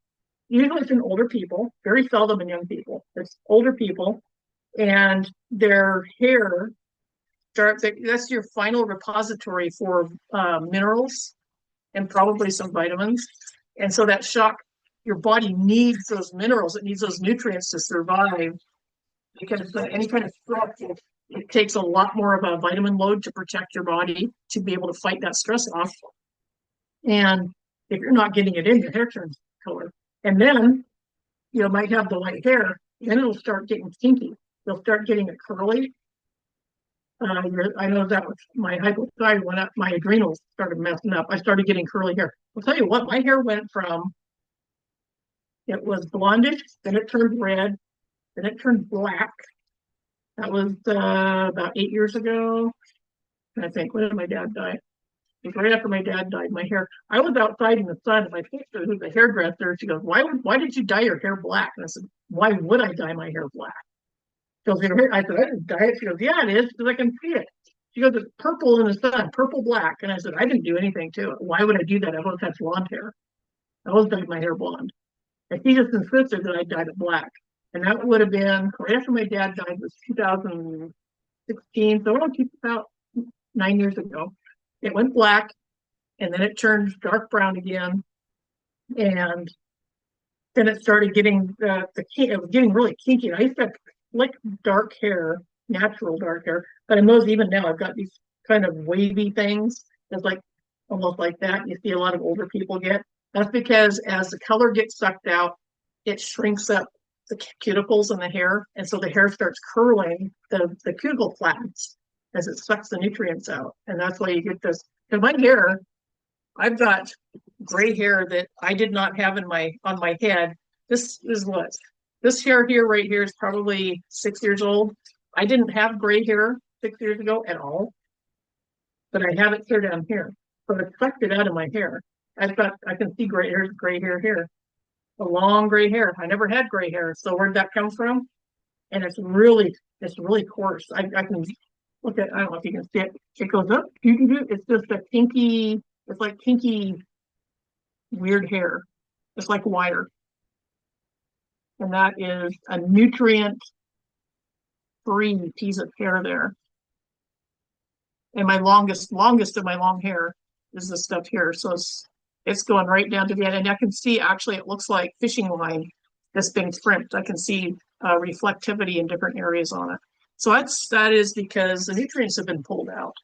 usually it's in older people, very seldom in young people, it's older people, and their hair that's your final repository for minerals and probably some vitamins. And so that shock, your body needs those minerals, it needs those nutrients to survive, because any kind of stress, it takes a lot more of a vitamin load to protect your body to be able to fight that stress off. And if you're not getting it in, your hair turns color. And then you might have the white hair, then it'll start getting kinky. You'll start getting it curly. I know that was my hypothyroid went up, my adrenals started messing up. I started getting curly hair. I'll tell you what, my hair went from, it was blondish, then it turned red, then it turned black. That was about 8 years ago. And I think, when did my dad die? It was right after my dad died. My hair, I was outside in the sun, and my sister, who's a hairdresser, she goes, why did you dye your hair black? And I said, why would I dye my hair black? She goes, I said, I didn't dye it. She goes, yeah, it is, because I can see it. She goes, it's purple in the sun, purple black. And I said, I didn't do anything to it. Why would I do that? I always had blonde hair. I always dyed my hair blonde. And she just insisted that I dyed it black. And that would have been right after my dad died, was 2016. So it'll keep about 9 years ago. It went black, and then it turned dark brown again. And then it started getting it was getting really kinky. I used to have slick dark hair, natural dark hair, but in those, even now, I've got these kind of wavy things. It's like almost like that. You see a lot of older people get. That's because as the color gets sucked out, it shrinks up the cuticles in the hair, and so the hair starts curling. The cuticle flattens as it sucks the nutrients out, and that's why you get this. And my hair, I've got gray hair that I did not have in my on my head. This is what this hair here right here is probably 6 years old. I didn't have gray hair 6 years ago at all, but I have it here down here. So it's sucked it out of my hair. I can see gray hair here, a long gray hair. I never had gray hair. So where'd that come from? And it's really coarse. I can look at, I don't know if you can see it. It goes up. It's just a kinky, it's like kinky, weird hair. It's like wire. And that is a nutrient-free piece of hair there. And my longest of my long hair is this stuff here. So it's going right down to the end. And I can see actually it looks like fishing line that's been crimped. I can see reflectivity in different areas on it. So that is because the nutrients have been pulled out.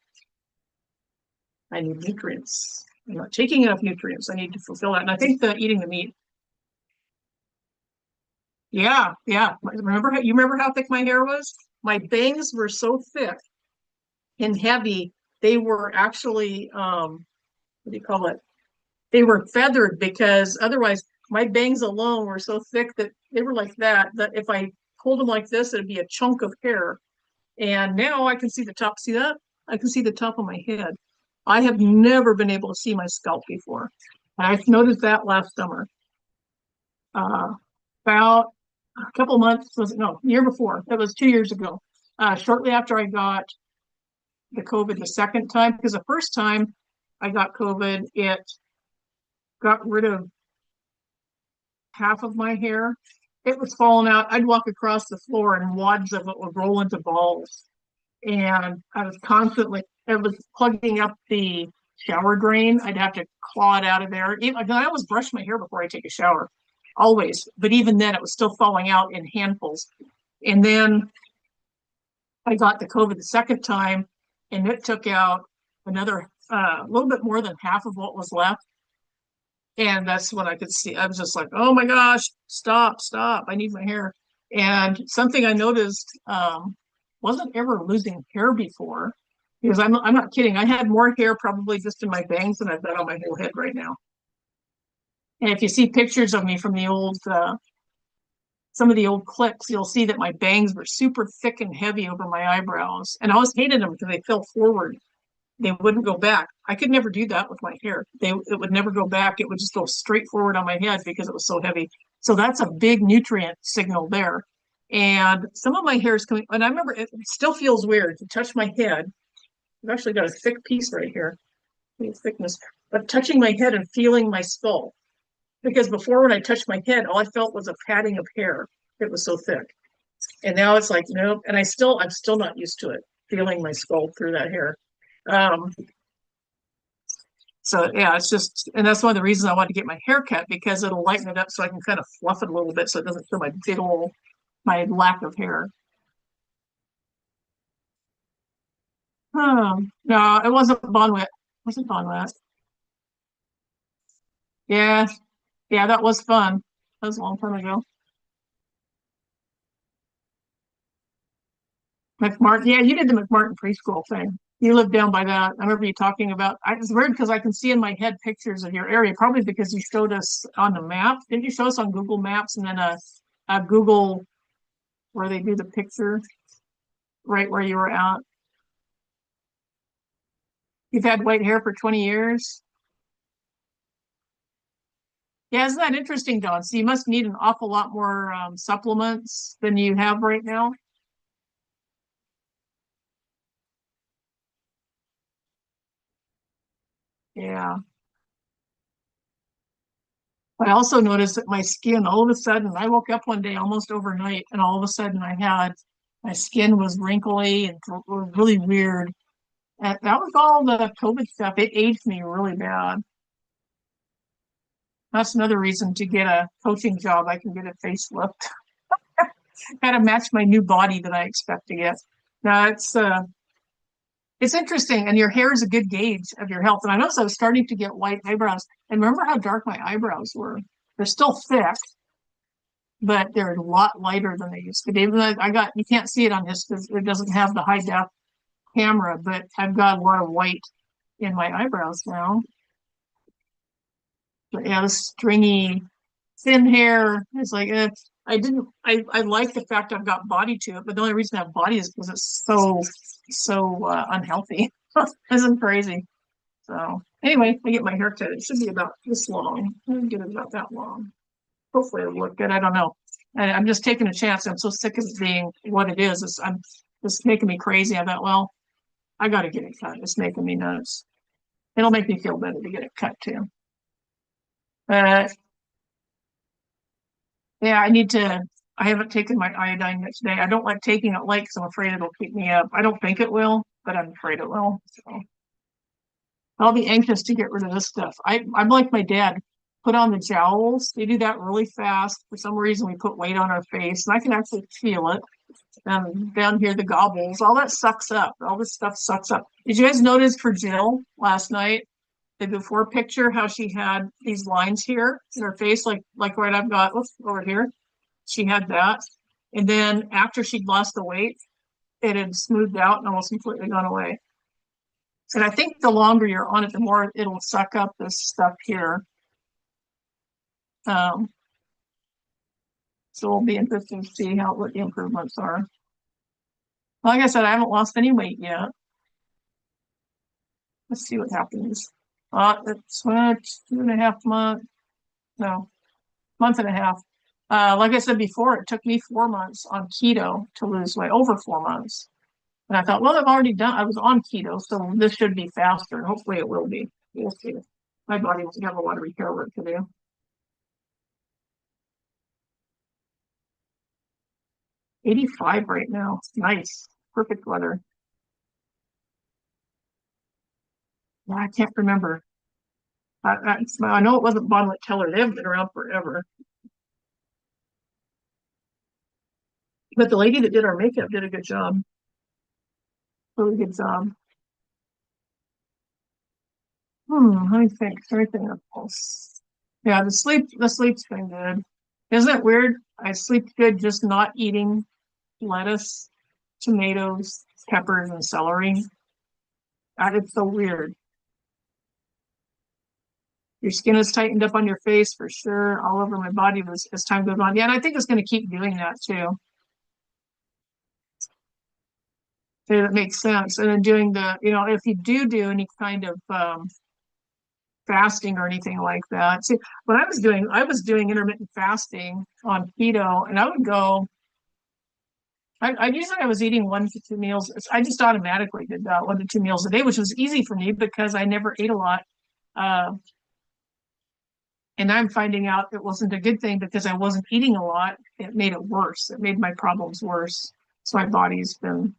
I need nutrients. I'm not taking enough nutrients. I need to fulfill that. And I think that eating the meat. Yeah, yeah. You remember how thick my hair was? My bangs were so thick and heavy. They were actually what do you call it? They were feathered because otherwise my bangs alone were so thick that they were like that if I pulled them like this, it'd be a chunk of hair. And now I can see the top. See that? I can see the top of my head. I have never been able to see my scalp before. And I noticed that last summer. About a couple months, year before. That was 2 years ago. Shortly after I got the COVID the second time, because the first time I got COVID, it got rid of half of my hair. It was falling out. I'd walk across the floor and wads of it would roll into balls. And it was plugging up the shower drain. I'd have to claw it out of there. I always brush my hair before I take a shower, always. But even then, it was still falling out in handfuls. And then I got the COVID the second time, and it took out another little bit more than half of what was left. And that's when I could see. I was just like, oh my gosh, stop. I need my hair. And something I noticed, wasn't ever losing hair before, because I'm not kidding. I had more hair probably just in my bangs than I've got on my whole head right now. And if you see pictures of me from some of the old clips, you'll see that my bangs were super thick and heavy over my eyebrows. And I always hated them because they fell forward. They wouldn't go back. I could never do that with my hair. It would never go back. It would just go straight forward on my head because it was so heavy. So that's a big nutrient signal there. And some of my hair is coming, and I remember it still feels weird to touch my head. I've actually got a thick piece right here, thickness, but touching my head and feeling my skull. Because before, when I touched my head, all I felt was a padding of hair. It was so thick. And now it's like, nope. And I'm still not used to it, feeling my skull through that hair. So yeah, it's just, and that's one of the reasons I want to get my hair cut, because it'll lighten it up so I can kind of fluff it a little bit so it doesn't feel my lack of hair. No, it wasn't Bonwit. It wasn't Bonwit. Yeah, yeah, that was fun. That was a long time ago. McMartin. Yeah, you did the McMartin preschool thing. You lived down by that. I remember you talking about. It's weird because I can see in my head pictures of your area, probably because you showed us on the map. Didn't you show us on Google Maps and then a Google where they do the picture right where you were at? You've had white hair for 20 years. Yeah, isn't that interesting, Dawn? So you must need an awful lot more supplements than you have right now. Yeah. I also noticed that my skin, all of a sudden, I woke up one day almost overnight, and all of a sudden my skin was wrinkly and really weird. And that was all the COVID stuff. It aged me really bad. That's another reason to get a coaching job. I can get a facelift. Kind of match my new body that I expect to get. Now it's interesting, and your hair is a good gauge of your health. And I noticed I was starting to get white eyebrows. And remember how dark my eyebrows were? They're still thick, but they're a lot lighter than they used to be. Even though I got, you can't see it on this because it doesn't have the high def camera, but I've got a lot of white in my eyebrows now. But yeah, the stringy, thin hair is like, I like the fact I've got body to it, but the only reason I have body is because it's so unhealthy. Isn't crazy. So anyway, I get my hair cut. It should be about this long. I get it about that long. Hopefully it'll look good. I don't know. I'm just taking a chance. I'm so sick of it being what it is. It's making me crazy. I thought, well, I got to get it cut. It's making me nuts. It'll make me feel better to get it cut too. But yeah, I need to. I haven't taken my iodine yet today. I don't like taking it light because I'm afraid it'll keep me up. I don't think it will, but I'm afraid it will. So I'll be anxious to get rid of this stuff. I'm like my dad. Put on the jowls. They do that really fast. For some reason, we put weight on our face, and I can actually feel it. Down here, the gobbles, all that sucks up. All this stuff sucks up. Did you guys notice for Jill last night, the before picture, how she had these lines here in her face, like what I've got over here? She had that. And then after she'd lost the weight, it had smoothed out and almost completely gone away. And I think the longer you're on it, the more it'll suck up this stuff here. Um, so it'll be interesting to see what the improvements are. Like I said, I haven't lost any weight yet. Let's see what happens. It's 2.5 months. No, month and a half. Like I said before, it took me 4 months on keto to lose weight, over 4 months. And I thought, well, I was on keto, so this should be faster. Hopefully it will be. We'll see. My body will have a lot of repair work to do. 85 right now. Nice. Perfect weather. Yeah, I can't remember. I know it wasn't Bonnet Teller. They haven't been around forever. But the lady that did our makeup did a good job. Really good job. Let me think. Everything else. Yeah, the sleep's been good. Isn't it weird? I sleep good just not eating lettuce, tomatoes, peppers, and celery. God, it's so weird. Your skin is tightened up on your face for sure, all over my body as time goes on. Yeah, and I think it's going to keep doing that too. So that makes sense. And then doing if you do any kind of fasting or anything like that. See, what I was doing intermittent fasting on keto, and I would go. I usually I was eating 1 to 2 meals. I just automatically did that 1 to 2 meals a day, which was easy for me because I never ate a lot. Uh, and I'm finding out it wasn't a good thing because I wasn't eating a lot. It made it worse. It made my problems worse. So my body's been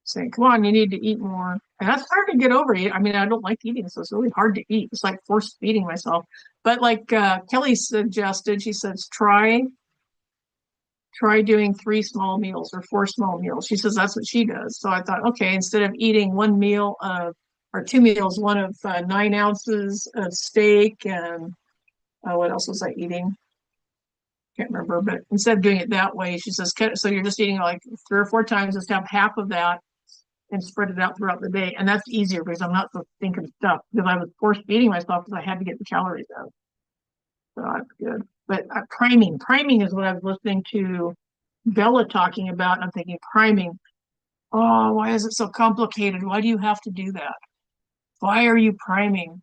saying, "Come on, you need to eat more," and that's hard to get over. I mean, I don't like eating, so it's really hard to eat. It's like force feeding myself. But like Kelly suggested, she says try doing 3 small meals or 4 small meals. She says that's what she does. So I thought, okay, instead of eating 1 meal of or 2 meals, one of 9 ounces of steak and what else was I eating? Can't remember, but instead of doing it that way, she says, so you're just eating like 3 or 4 times, just have half of that and spread it out throughout the day. And that's easier because I'm not so thinking stuff because I was force feeding myself because I had to get the calories out. So that's good. But priming is what I was listening to Bella talking about. And I'm thinking priming. Oh, why is it so complicated? Why do you have to do that? Why are you priming?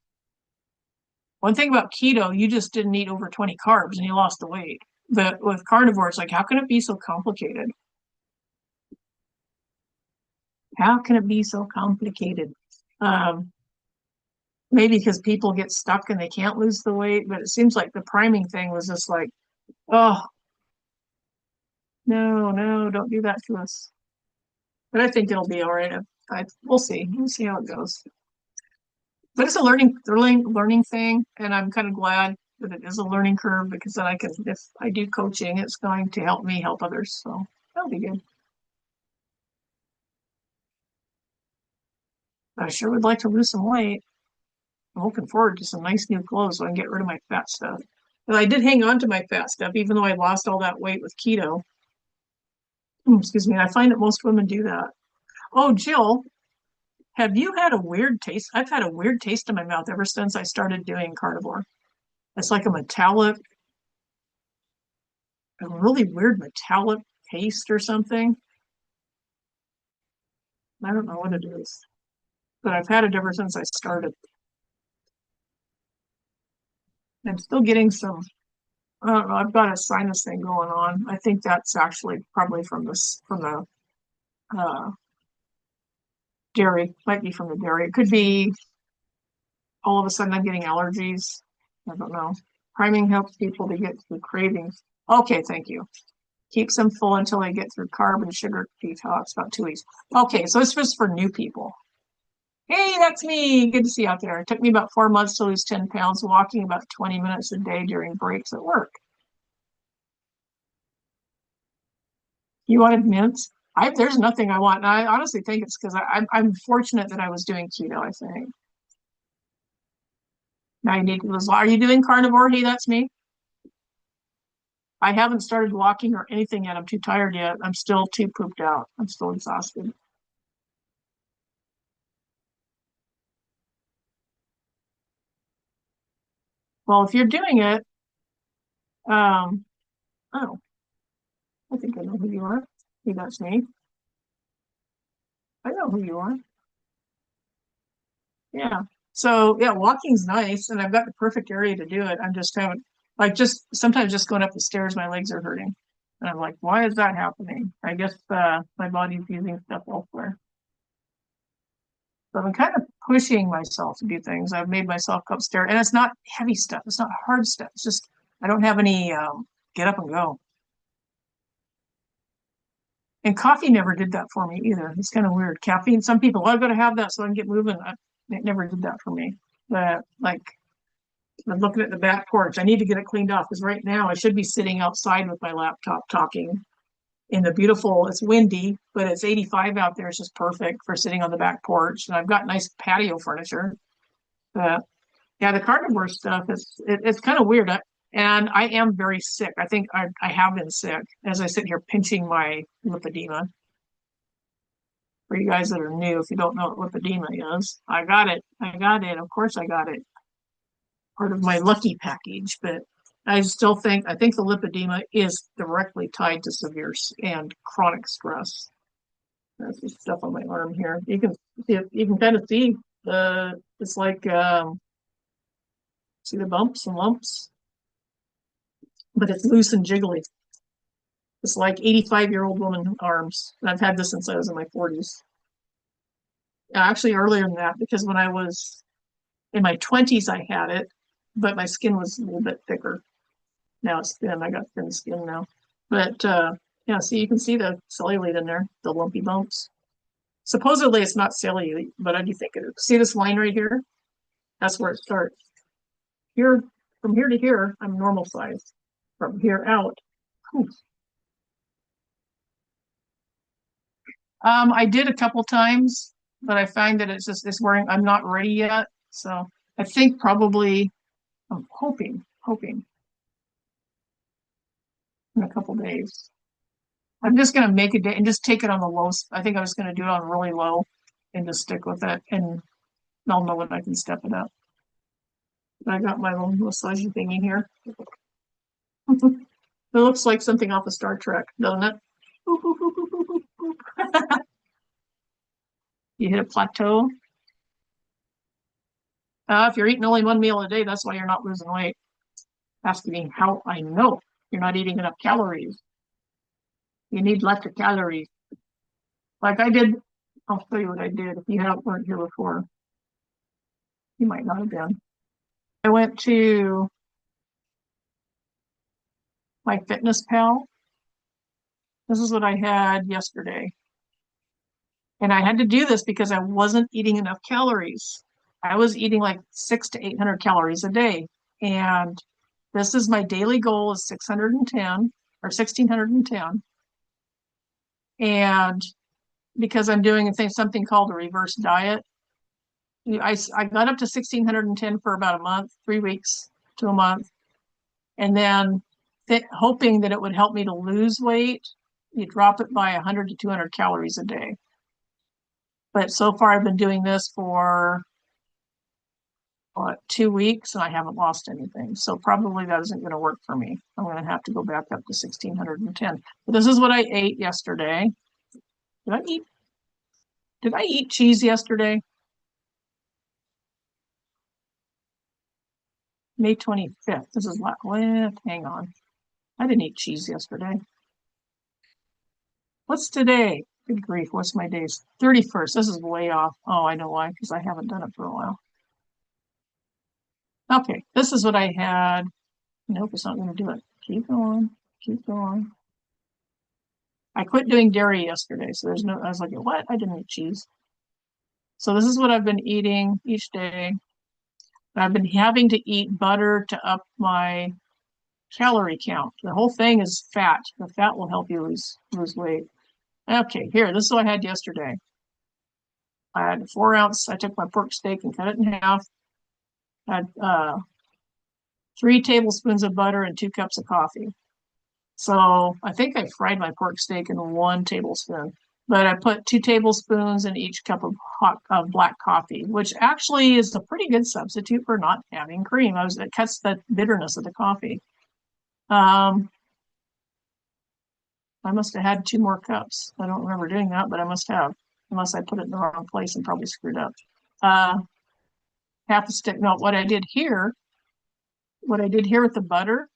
One thing about keto, you just didn't eat over 20 carbs and you lost the weight. But with carnivore, it's like, how can it be so complicated? How can it be so complicated? Um, Maybe because people get stuck and they can't lose the weight, but it seems like the priming thing was just like, oh, no, no, don't do that to us. But I think it'll be all right. We'll see. We'll see how it goes. But it's a learning thing, and I'm kind of glad that it is a learning curve because then if I do coaching, it's going to help me help others. So that'll be good. I sure would like to lose some weight. I'm looking forward to some nice new clothes so I can get rid of my fat stuff. But I did hang on to my fat stuff, even though I lost all that weight with keto. Excuse me. I find that most women do that. Oh, Jill, have you had a weird taste? I've had a weird taste in my mouth ever since I started doing carnivore. It's like a really weird metallic taste or something. I don't know what it is, but I've had it ever since I started. I'm still getting some, I don't know, I've got a sinus thing going on. I think that's actually probably from the uh, dairy, might be from the dairy. It could be all of a sudden I'm getting allergies. I don't know. Priming helps people to get through cravings. Okay, thank you. Keeps them full until they get through carb and sugar detox, about 2 weeks. Okay, so it's just for new people. Hey, that's me. Good to see you out there. It took me about 4 months to lose 10 pounds, walking about 20 minutes a day during breaks at work. You wanted mints? There's nothing I want. And I honestly think it's because I'm fortunate that I was doing keto, I think. Now you need to lose. Are you doing carnivore? Hey, that's me. I haven't started walking or anything yet. I'm too tired yet. I'm still too pooped out. I'm still exhausted. Well, if you're doing it, um, oh, I think I know who you are. Hey, that's me. I know who you are. Yeah. So yeah, walking's nice, and I've got the perfect area to do it. I'm just having like just sometimes just going up the stairs, my legs are hurting, and I'm like, why is that happening? I guess my body's using stuff elsewhere. So I'm kind of pushing myself to do things. I've made myself go upstairs, and it's not heavy stuff. It's not hard stuff. It's just I don't have any get up and go. And coffee never did that for me either. It's kind of weird. Caffeine. Some people, oh, I've got to have that so I can get moving. It never did that for me. But like I'm looking at the back porch. I need to get it cleaned off because right now I should be sitting outside with my laptop talking in the beautiful, it's windy, but it's 85 out there. It's just perfect for sitting on the back porch. And I've got nice patio furniture. But yeah, the carnivore stuff it's kind of weird. And I am very sick. I think I have been sick as I sit here pinching my lipedema. For you guys that are new, if you don't know what lipedema is, I got it. I got it. Of course I got it. Part of my lucky package, but I think the lipedema is directly tied to severe and chronic stress. That's the stuff on my arm here. You can kind of see it's like see the bumps and lumps, but it's loose and jiggly. It's like 85-year-old woman arms. And I've had this since I was in my 40s. Actually earlier than that, because when I was in my 20s I had it, but my skin was a little bit thicker. Now it's thin. I got thin skin now. But yeah, so you can see the cellulite in there, the lumpy bumps. Supposedly it's not cellulite, but I do think it is. See this line right here? That's where it starts. Here, from here to here, I'm normal size. From here out, whew. I did a couple times, but I find that it's wearing. I'm not ready yet, so I think probably I'm hoping in a couple days. I'm just gonna make a day and just take it on the low. I think I was gonna do it on really low and just stick with it, and I'll know when I can step it up. I got my little massage thingy here. It looks like something off of Star Trek, doesn't it? You hit a plateau. If you're eating only one meal a day, that's why you're not losing weight. Asking me how I know you're not eating enough calories. You need lots of calories. Like I did, I'll show you what I did. If you weren't here before, you might not have been. I went to my Fitness Pal. This is what I had yesterday. And I had to do this because I wasn't eating enough calories. I was eating like 600 to 800 calories a day. And this is my daily goal is 610 or 1610. And because I'm doing something called a reverse diet, I got up to 1610 for about a month, 3 weeks to a month. and then hoping that it would help me to lose weight, you drop it by 100 to 200 calories a day. But so far I've been doing this for 2 weeks and I haven't lost anything. So probably that isn't going to work for me. I'm going to have to go back up to 1610. But this is what I ate yesterday. Did I eat cheese yesterday? May 25th. This is what, hang on. I didn't eat cheese yesterday. What's today? Good grief, what's my days? 31st. This is way off. Oh, I know why, because I haven't done it for a while. Okay, this is what I had. Nope, it's not going to do it. Keep going. Keep going. I quit doing dairy yesterday, so there's no, I was like, what? I didn't eat cheese. So this is what I've been eating each day. I've been having to eat butter to up my calorie count. The whole thing is fat. The fat will help you lose weight. Okay, here, this is what I had yesterday. I had 4 ounce, I took my pork steak and cut it in half. I had 3 tablespoons of butter and 2 cups of coffee. So I think I fried my pork steak in 1 tablespoon, but I put 2 tablespoons in each cup of black coffee, which actually is a pretty good substitute for not having cream. It cuts the bitterness of the coffee. I must have had 2 more cups. I don't remember doing that, but I must have, unless I put it in the wrong place and probably screwed up. Half a stick. No, what I did here with the butter,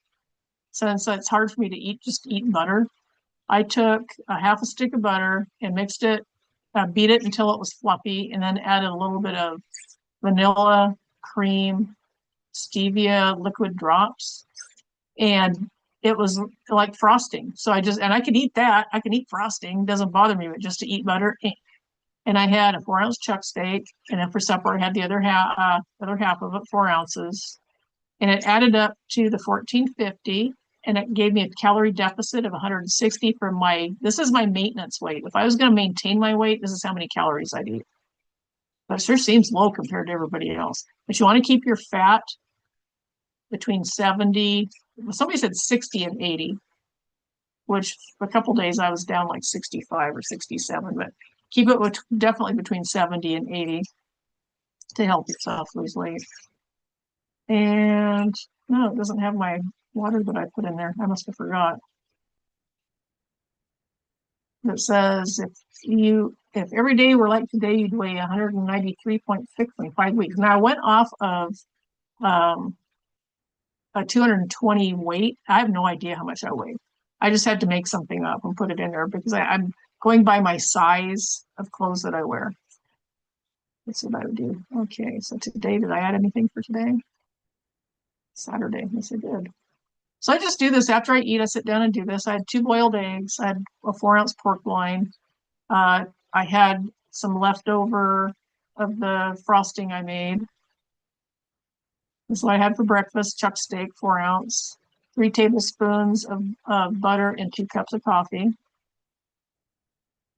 since it's hard for me to just eat butter, I took a half a stick of butter and mixed it, beat it until it was fluffy, and then added a little bit of vanilla, cream, stevia, liquid drops, and it was like frosting. So I could eat that. I can eat frosting. Doesn't bother me, but just to eat butter. And I had a 4 ounce chuck steak, and then for supper I had the other half of it, 4 ounces, and it added up to the 1450, and it gave me a calorie deficit of 160 for this is my maintenance weight. If I was going to maintain my weight, this is how many calories I'd eat. But it sure seems low compared to everybody else. But you want to keep your fat between 70, somebody said 60 and 80, which for a couple days I was down like 65 or 67, but keep it definitely between 70 and 80 to help yourself lose weight. And no, it doesn't have my water that I put in there. I must have forgot. It says if every day were like today, you'd weigh 193.6 in 5 weeks. Now I went off of a 220 weight. I have no idea how much I weigh. I just had to make something up and put it in there because I'm going by my size of clothes that I wear. That's what I would do. Okay, so today, did I add anything for today? Saturday, yes I did. So I just do this after I eat. I sit down and do this. I had 2 boiled eggs. I had a 4 ounce pork loin. I had some leftover of the frosting I made. This is what I had for breakfast: chuck steak, 4 ounce, 3 tablespoons of butter, and 2 cups of coffee.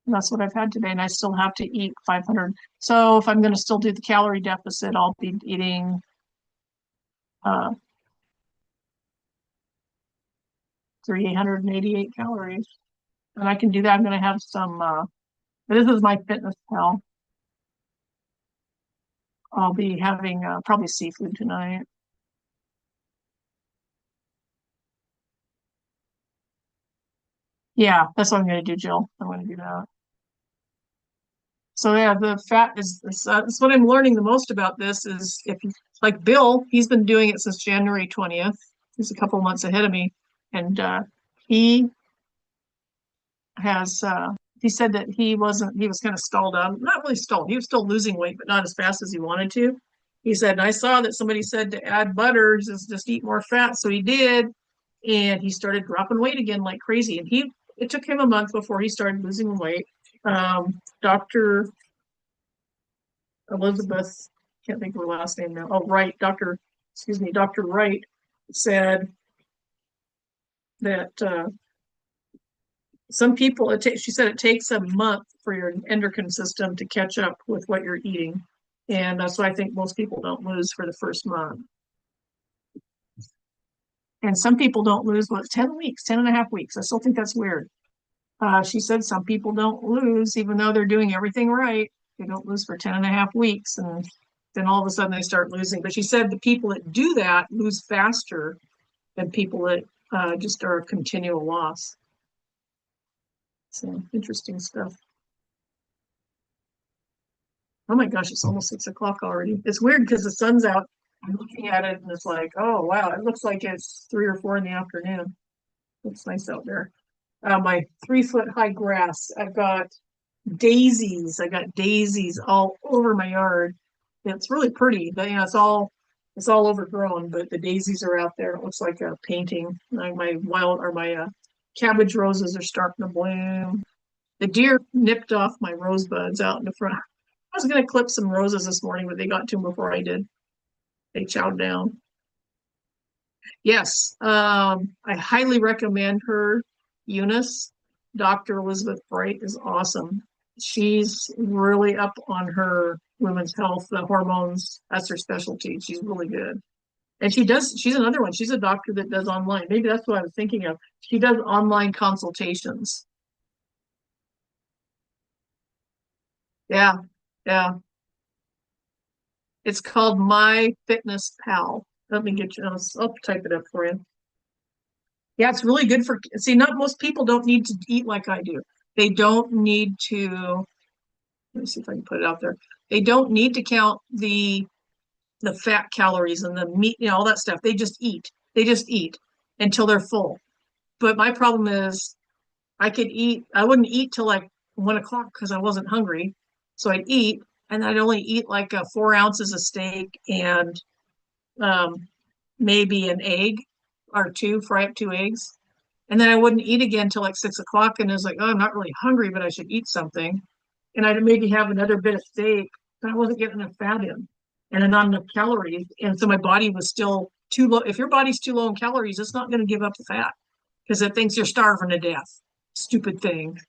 And that's what I've had today, and I still have to eat 500. So if I'm going to still do the calorie deficit, I'll be eating 388 calories. And I can do that. I'm going to have some, this is my Fitness Pal. I'll be having probably seafood tonight. Yeah, that's what I'm going to do, Jill. I'm going to do that. So yeah, the fat that's what I'm learning the most about this is like Bill, he's been doing it since January 20th. He's a couple months ahead of me. And he has he said that he was kind of stalled out, not really stalled. He was still losing weight, but not as fast as he wanted to. He said, and I saw that somebody said to add butter, just eat more fat. So he did, and he started dropping weight again like crazy. And it took him a month before he started losing weight. Dr. Elizabeth, can't think of her last name now. Oh, Wright, Dr. Wright said that some people, she said it takes a month for your endocrine system to catch up with what you're eating. And that's why I think most people don't lose for the first month. And some people don't lose, what, 10 weeks, 10 and a half weeks. I still think that's weird. She said some people don't lose, even though they're doing everything right. They don't lose for 10 and a half weeks. And then all of a sudden they start losing. But she said the people that do that lose faster than people that just are a continual loss. So interesting stuff. Oh my gosh, it's almost 6 o'clock already. It's weird because the sun's out. I'm looking at it and it's like, oh wow, it looks like it's 3 or 4 in the afternoon. Looks nice out there. My 3 foot high grass. I've got daisies. I got daisies all over my yard. It's really pretty, but it's all overgrown, but the daisies are out there. It looks like a painting. Like my cabbage roses are starting to bloom. The deer nipped off my rosebuds out in the front. I was gonna clip some roses this morning, but they got to them before I did. They chowed down. Yes, I highly recommend her. Eunice, Dr. Elizabeth Bright is awesome. She's really up on her women's health, the hormones. That's her specialty. She's really good. And she's another one. She's a doctor that does online. Maybe that's what I was thinking of. She does online consultations. Yeah, yeah. It's called My Fitness Pal. Let me get you, I'll type it up for you. Yeah, it's really good for, see, not most people don't need to eat like I do. They don't need to, let me see if I can put it out there. They don't need to count the fat calories and the meat, all that stuff. They just eat. They just eat until they're full. But my problem is I wouldn't eat till like 1 o'clock because I wasn't hungry. So I'd eat and I'd only eat like 4 ounces of steak and um, maybe an egg or two, fry up 2 eggs. And then I wouldn't eat again till like 6 o'clock. And it was like, oh, I'm not really hungry, but I should eat something. And I'd maybe have another bit of steak, but I wasn't getting enough fat in and not enough calories. And so my body was still too low. If your body's too low in calories, it's not going to give up the fat because it thinks you're starving to death. Stupid thing.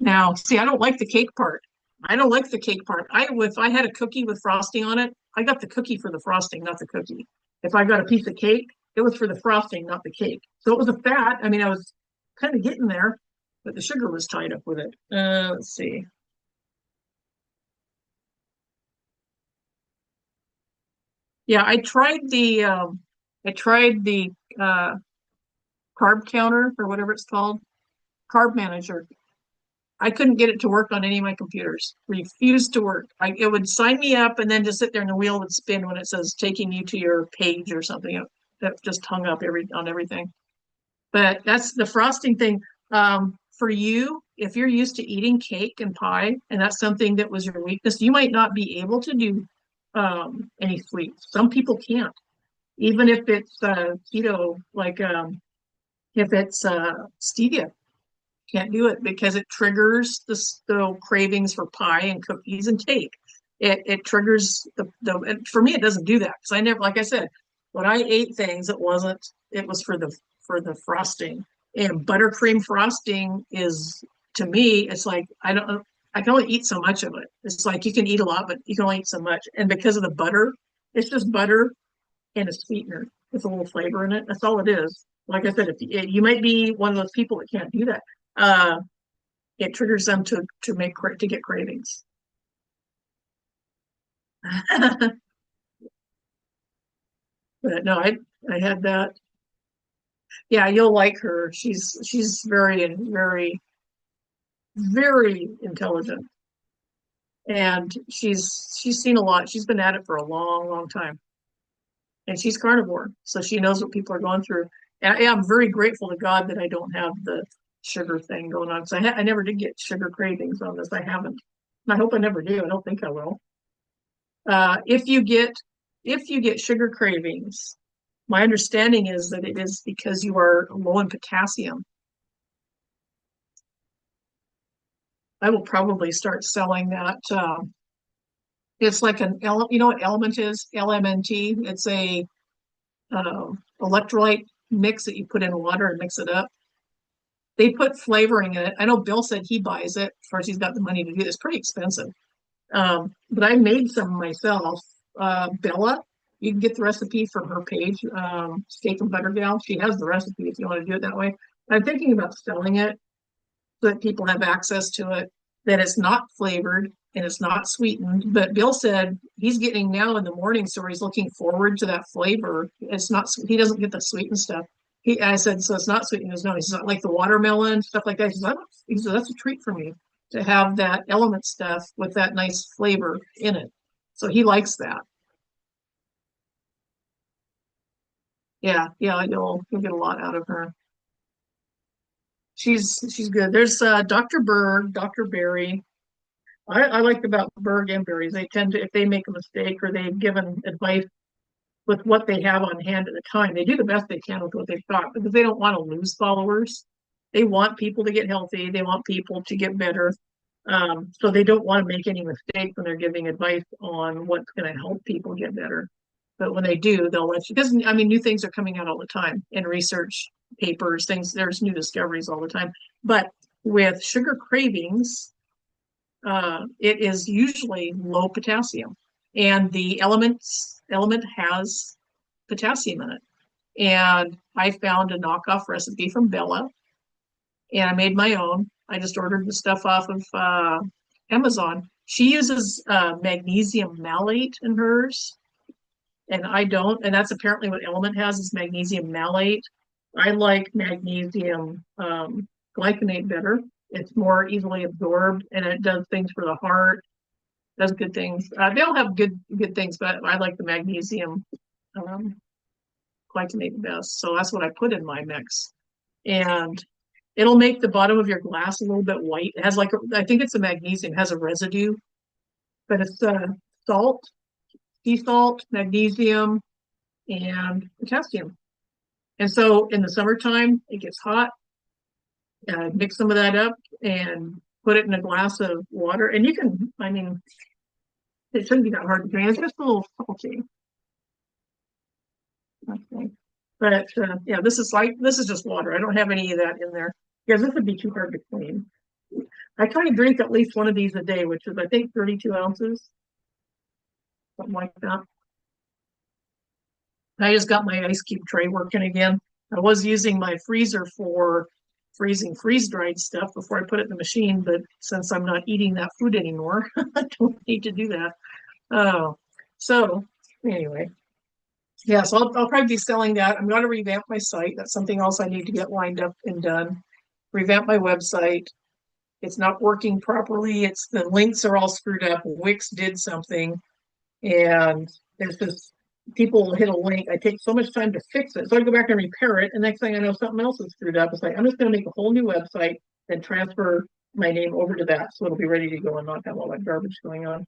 Now, see, I don't like the cake part. I don't like the cake part. If I had a cookie with frosting on it, I got the cookie for the frosting, not the cookie. If I got a piece of cake, it was for the frosting, not the cake. So it was a fat. I mean, I was kind of getting there, but the sugar was tied up with it. Let's see. Yeah, I tried the carb counter or whatever it's called, carb manager. I couldn't get it to work on any of my computers. Refused to work. It would sign me up and then just sit there and the wheel would spin when it says taking you to your page or something. That just hung up on everything. But that's the frosting thing. For you, if you're used to eating cake and pie, and that's something that was your weakness, you might not be able to do any sweets. Some people can't, even if it's keto, like if it's stevia, can't do it because it triggers the cravings for pie and cookies and cake. It triggers for me, it doesn't do that because I never, like I said, when I ate things, it was for the frosting. And buttercream frosting is, to me, it's like I can only eat so much of it. It's like you can eat a lot, but you can only eat so much. And because of the butter, it's just butter and a sweetener with a little flavor in it. That's all it is. Like I said, if you might be one of those people that can't do that. It triggers them to get cravings. But no, I had that. Yeah, you'll like her. She's very, very intelligent. And she's seen a lot. She's been at it for a long, long time. And she's carnivore, so she knows what people are going through. And I'm very grateful to God that I don't have the sugar thing going on. So I never did get sugar cravings on this. I haven't. And I hope I never do. I don't think I will. If you get sugar cravings, my understanding is that it is because you are low in potassium. I will probably start selling that. It's like you know what element is? LMNT. It's a electrolyte mix that you put in water and mix it up. They put flavoring in it. I know Bill said he buys it. Of course, he's got the money to do it. It's pretty expensive. But I made some myself. Bella. You can get the recipe from her page, Steak and Butter Gal. She has the recipe if you want to do it that way. I'm thinking about selling it so that people have access to it, that it's not flavored and it's not sweetened. But Bill said he's getting now in the morning, so he's looking forward to that flavor. It's not, he doesn't get the sweetened stuff. I said, so it's not sweet. He goes, no, he's not like the watermelon, stuff like that. He said, that's a treat for me to have that element stuff with that nice flavor in it. So he likes that. Yeah, yeah, you'll get a lot out of her. She's good. There's Dr. Berg, Dr. Berry. I like about Berg and Berries. They tend to, if they make a mistake or they've given advice with what they have on hand at the time, they do the best they can with what they've got because they don't want to lose followers. They want people to get healthy. They want people to get better. So they don't want to make any mistakes when they're giving advice on what's going to help people get better. But when they do, they'll let you, because I mean, new things are coming out all the time in research papers, things, there's new discoveries all the time. But with sugar cravings, it is usually low potassium, and the element has potassium in it. And I found a knockoff recipe from Bella, and I made my own. I just ordered the stuff off of Amazon. She uses magnesium malate in hers, and I don't. And that's apparently what Element has, is magnesium malate. I like magnesium glycinate better. It's more easily absorbed, and it does things for the heart. Does good things. They all have good things, but I like the magnesium um, glycinate best. So that's what I put in my mix, and it'll make the bottom of your glass a little bit white. It has like I think it's a magnesium, it has a residue, but it's salt, sea salt, magnesium, and potassium. And so in the summertime, it gets hot. Mix some of that up and put it in a glass of water. And you can, I mean, it shouldn't be that hard to drink. It's just a little salty. Okay. But yeah, this is just water. I don't have any of that in there because this would be too hard to clean. I try to drink at least one of these a day, which is I think 32 ounces, something like that. I just got my ice cube tray working again. I was using my freezer for freezing freeze-dried stuff before I put it in the machine, but since I'm not eating that food anymore, I don't need to do that. Oh, so anyway, yeah, so I'll probably be selling that. I'm going to revamp my site. That's something else I need to get lined up and done. Revamp my website. It's not working properly. It's the links are all screwed up. Wix did something, and there's just people will hit a link. I take so much time to fix it. So I go back and repair it. And next thing I know, something else is screwed up. It's like, I'm just going to make a whole new website and transfer my name over to that. So it'll be ready to go and not have all that garbage going on.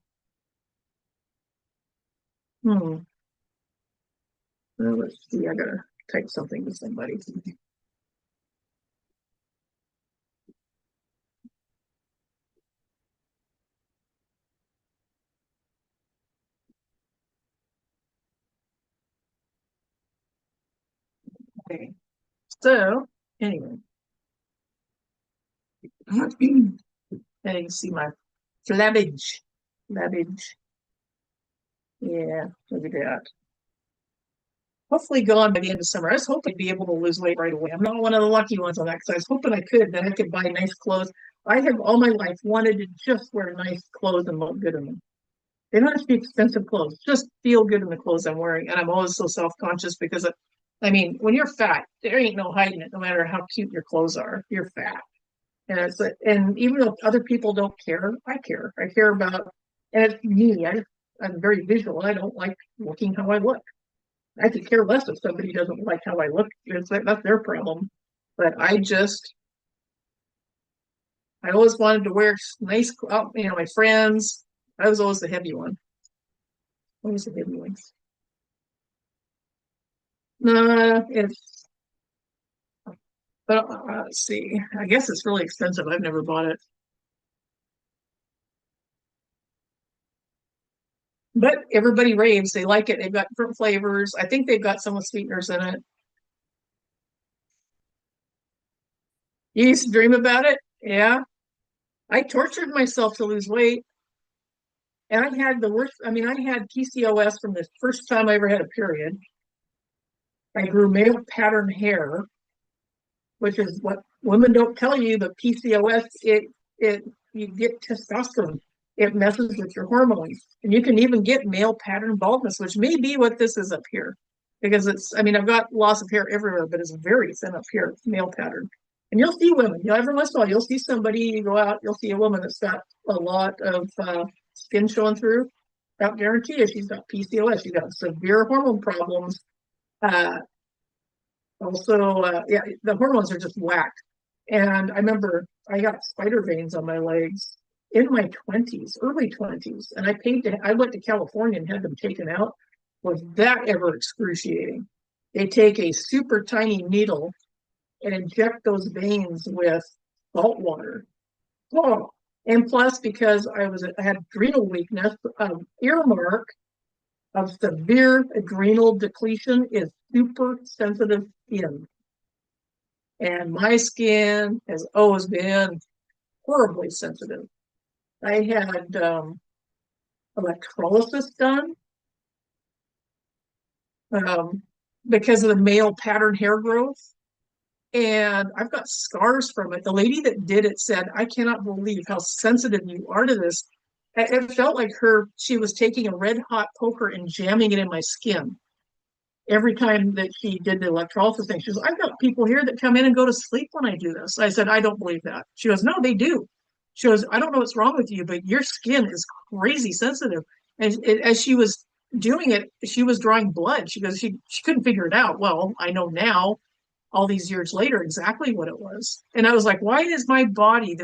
Well, let's see. I got to type something to somebody. Okay. So anyway, I can see my flabbage. Flabbage. Yeah, look at that. Hopefully gone by the end of summer. I was hoping to be able to lose weight right away. I'm not one of the lucky ones on that because I was hoping I could, then I could buy nice clothes. I have all my life wanted to just wear nice clothes and look good in them. They don't have to be expensive clothes, just feel good in the clothes I'm wearing. And I'm always so self-conscious because I mean, when you're fat, there ain't no hiding it, no matter how cute your clothes are. You're fat. And it's like, and even though other people don't care, I care. I care about, and it's me. I'm very visual. I don't like looking how I look. I could care less if somebody doesn't like how I look. That's their problem. But I always wanted to wear nice, my friends. I was always the heavy one. Always the heavy ones. No, but let's see. I guess it's really expensive. I've never bought it. But everybody raves. They like it. They've got different flavors. I think they've got some with sweeteners in it. You used to dream about it? Yeah. I tortured myself to lose weight. And I had the worst, I mean, I had PCOS from the first time I ever had a period. I grew male pattern hair, which is what women don't tell you, but PCOS, it you get testosterone. It messes with your hormones. And you can even get male pattern baldness, which may be what this is up here. Because it's, I mean, I've got loss of hair everywhere, but it's very thin up here, it's male pattern. And you'll see women, you know, every once in a while, you'll see somebody, you go out, you'll see a woman that's got a lot of skin showing through. I'll guarantee you she's got PCOS, she's got severe hormone problems. Uh, yeah, the hormones are just whacked. And I remember I got spider veins on my legs in my 20s, early 20s. And I went to California and had them taken out. Was that ever excruciating? They take a super tiny needle and inject those veins with salt water. Oh, and plus, because I had adrenal weakness, earmark of severe adrenal depletion is super sensitive skin. And my skin has always been horribly sensitive. I had electrolysis done because of the male pattern hair growth. And I've got scars from it. The lady that did it said, I cannot believe how sensitive you are to this. It felt like she was taking a red hot poker and jamming it in my skin. Every time that she did the electrolysis thing, she goes, I've got people here that come in and go to sleep when I do this. I said, I don't believe that. She goes, no, they do. She goes, I don't know what's wrong with you, but your skin is crazy sensitive. And as she was doing it, she was drawing blood. She goes, she couldn't figure it out. Well, I know now, all these years later, exactly what it was. And I was like, why is my body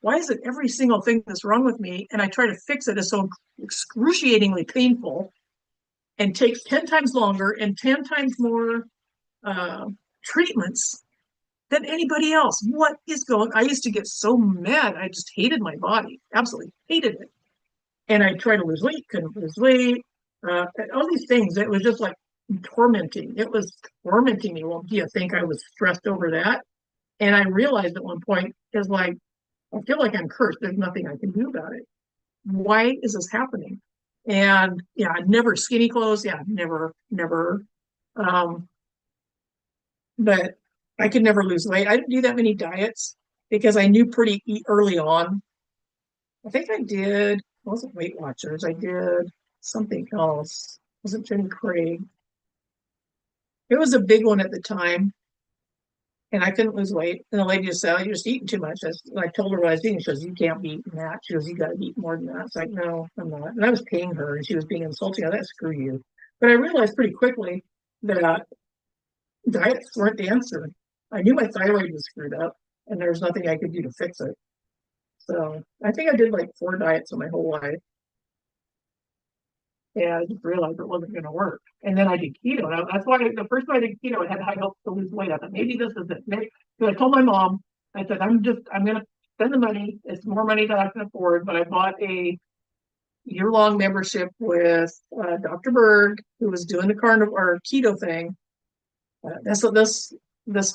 why is it every single thing that's wrong with me? And I try to fix it is so excruciatingly painful and takes 10 times longer and 10 times more treatments than anybody else. What is going? I used to get so mad. I just hated my body, absolutely hated it. And I tried to lose weight, couldn't lose weight. All these things. It was just like tormenting. It was tormenting me. Well, do you think I was stressed over that? And I realized at one point, is like, I feel like I'm cursed. There's nothing I can do about it. Why is this happening? And yeah, never skinny clothes. Yeah, never. Um, but I could never lose weight. I didn't do that many diets because I knew pretty early on. I think I did, it wasn't Weight Watchers. I did something else. It wasn't Jenny Craig. It was a big one at the time. And I couldn't lose weight. And the lady just said, oh, you're just eating too much. I told her what I was eating. She goes, you can't be eating that. She goes, you got to eat more than that. It's like, no, I'm not. And I was paying her and she was being insulting. Oh, that screw you. But I realized pretty quickly that diets weren't the answer. I knew my thyroid was screwed up and there was nothing I could do to fix it. So I think I did like 4 diets in my whole life. Yeah, I just realized it wasn't going to work. And then I did keto. That's why the first time I did keto, I had high hopes to lose weight. I thought maybe this is it. So I told my mom, I said, I'm going to spend the money. It's more money than I can afford. But I bought a year-long membership with Dr. Berg, who was doing the carnivore or keto thing. That's what this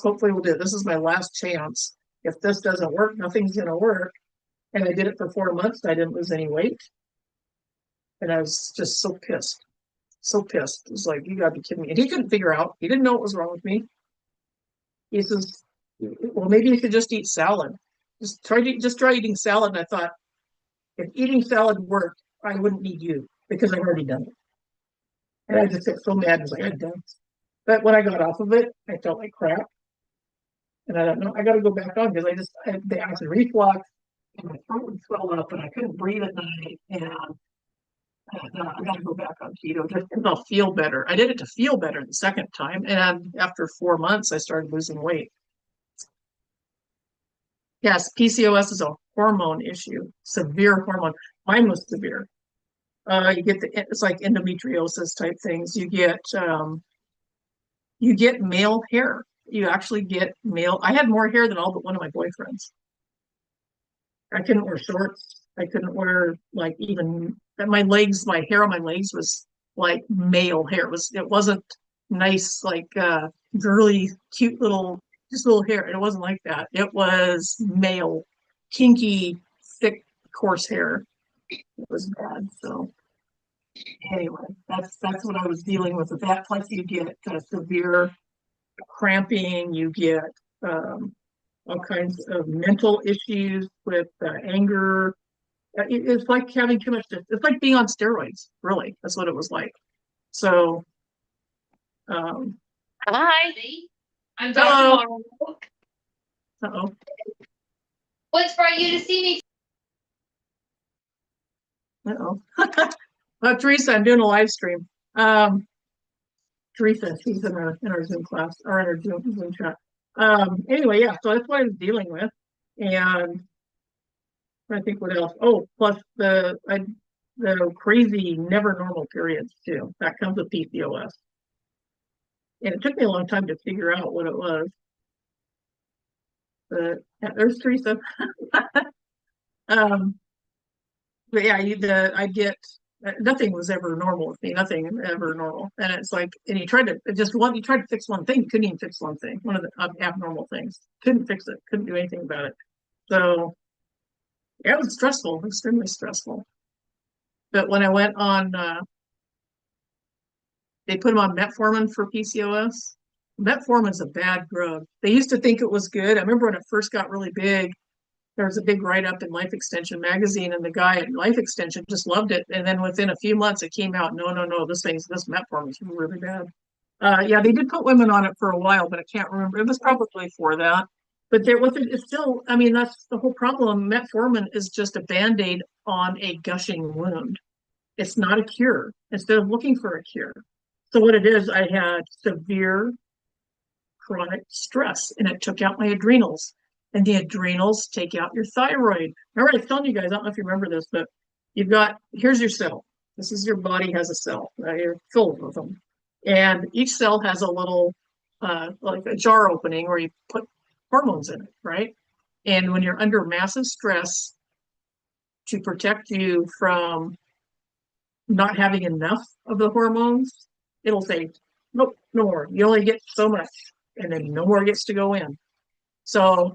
hopefully will do. This is my last chance. If this doesn't work, nothing's going to work. And I did it for 4 months. I didn't lose any weight. And I was just so pissed. So pissed. It was like, you gotta be kidding me. And he couldn't figure out. He didn't know what was wrong with me. He says, well, maybe you should just eat salad. Just try eating salad. And I thought, if eating salad worked, I wouldn't need you because I've already done it. And I just got so mad. I was like, I'm done. But when I got off of it, I felt like crap. And I don't know, I got to go back on because I had the acid reflux and my throat would swell up and I couldn't breathe at night. And I got to go back on keto just because I'll feel better. I did it to feel better the second time. And after 4 months, I started losing weight. Yes, PCOS is a hormone issue, severe hormone. Mine was severe. It's like endometriosis type things. You get male hair. You actually get male. I had more hair than all but one of my boyfriends. I couldn't wear shorts. I couldn't wear like even my legs, my hair on my legs was like male hair. It wasn't nice, like girly, cute just little hair. It wasn't like that. It was male, kinky, thick, coarse hair. It was bad. So anyway, that's what I was dealing with that. Plus, you get severe cramping. You get all kinds of mental issues with anger. It's like having too much. It's like being on steroids. Really, that's what it was like. So, um, Hi. I'm hello. Dr. Morrow. Uh-oh. What's brought you to see me? Uh-oh. Teresa, I'm doing a live stream. Teresa, she's in our Zoom class or in our Zoom chat. Anyway, yeah, so that's what I was dealing with. And I think what else? Oh, plus the crazy never normal periods too. That comes with PCOS. And it took me a long time to figure out what it was. But yeah, there's Teresa. Um, but yeah, I get nothing was ever normal with me, nothing ever normal. And it's like, and you tried to fix one thing, you couldn't even fix one thing, one of the abnormal things. Couldn't fix it, couldn't do anything about it. So yeah, it was stressful, extremely stressful. But when I went on, they put them on metformin for PCOS. Metformin's a bad drug. They used to think it was good. I remember when it first got really big, there was a big write-up in Life Extension magazine, and the guy at Life Extension just loved it. And then within a few months, it came out, no, this metformin is really bad. Yeah, they did put women on it for a while, but I can't remember. It was probably for that. But there was it's still, I mean, that's the whole problem. Metformin is just a band-aid on a gushing wound. It's not a cure. Instead of looking for a cure. So what it is, I had severe chronic stress and it took out my adrenals. And the adrenals take out your thyroid. Remember, I was telling you guys, I don't know if you remember this, but here's your cell. This is your body has a cell. You're filled with them. And each cell has a little, like a jar opening where you put hormones in it, right? And when you're under massive stress, to protect you from not having enough of the hormones, it'll say, nope, no more. You only get so much, and then no more gets to go in. So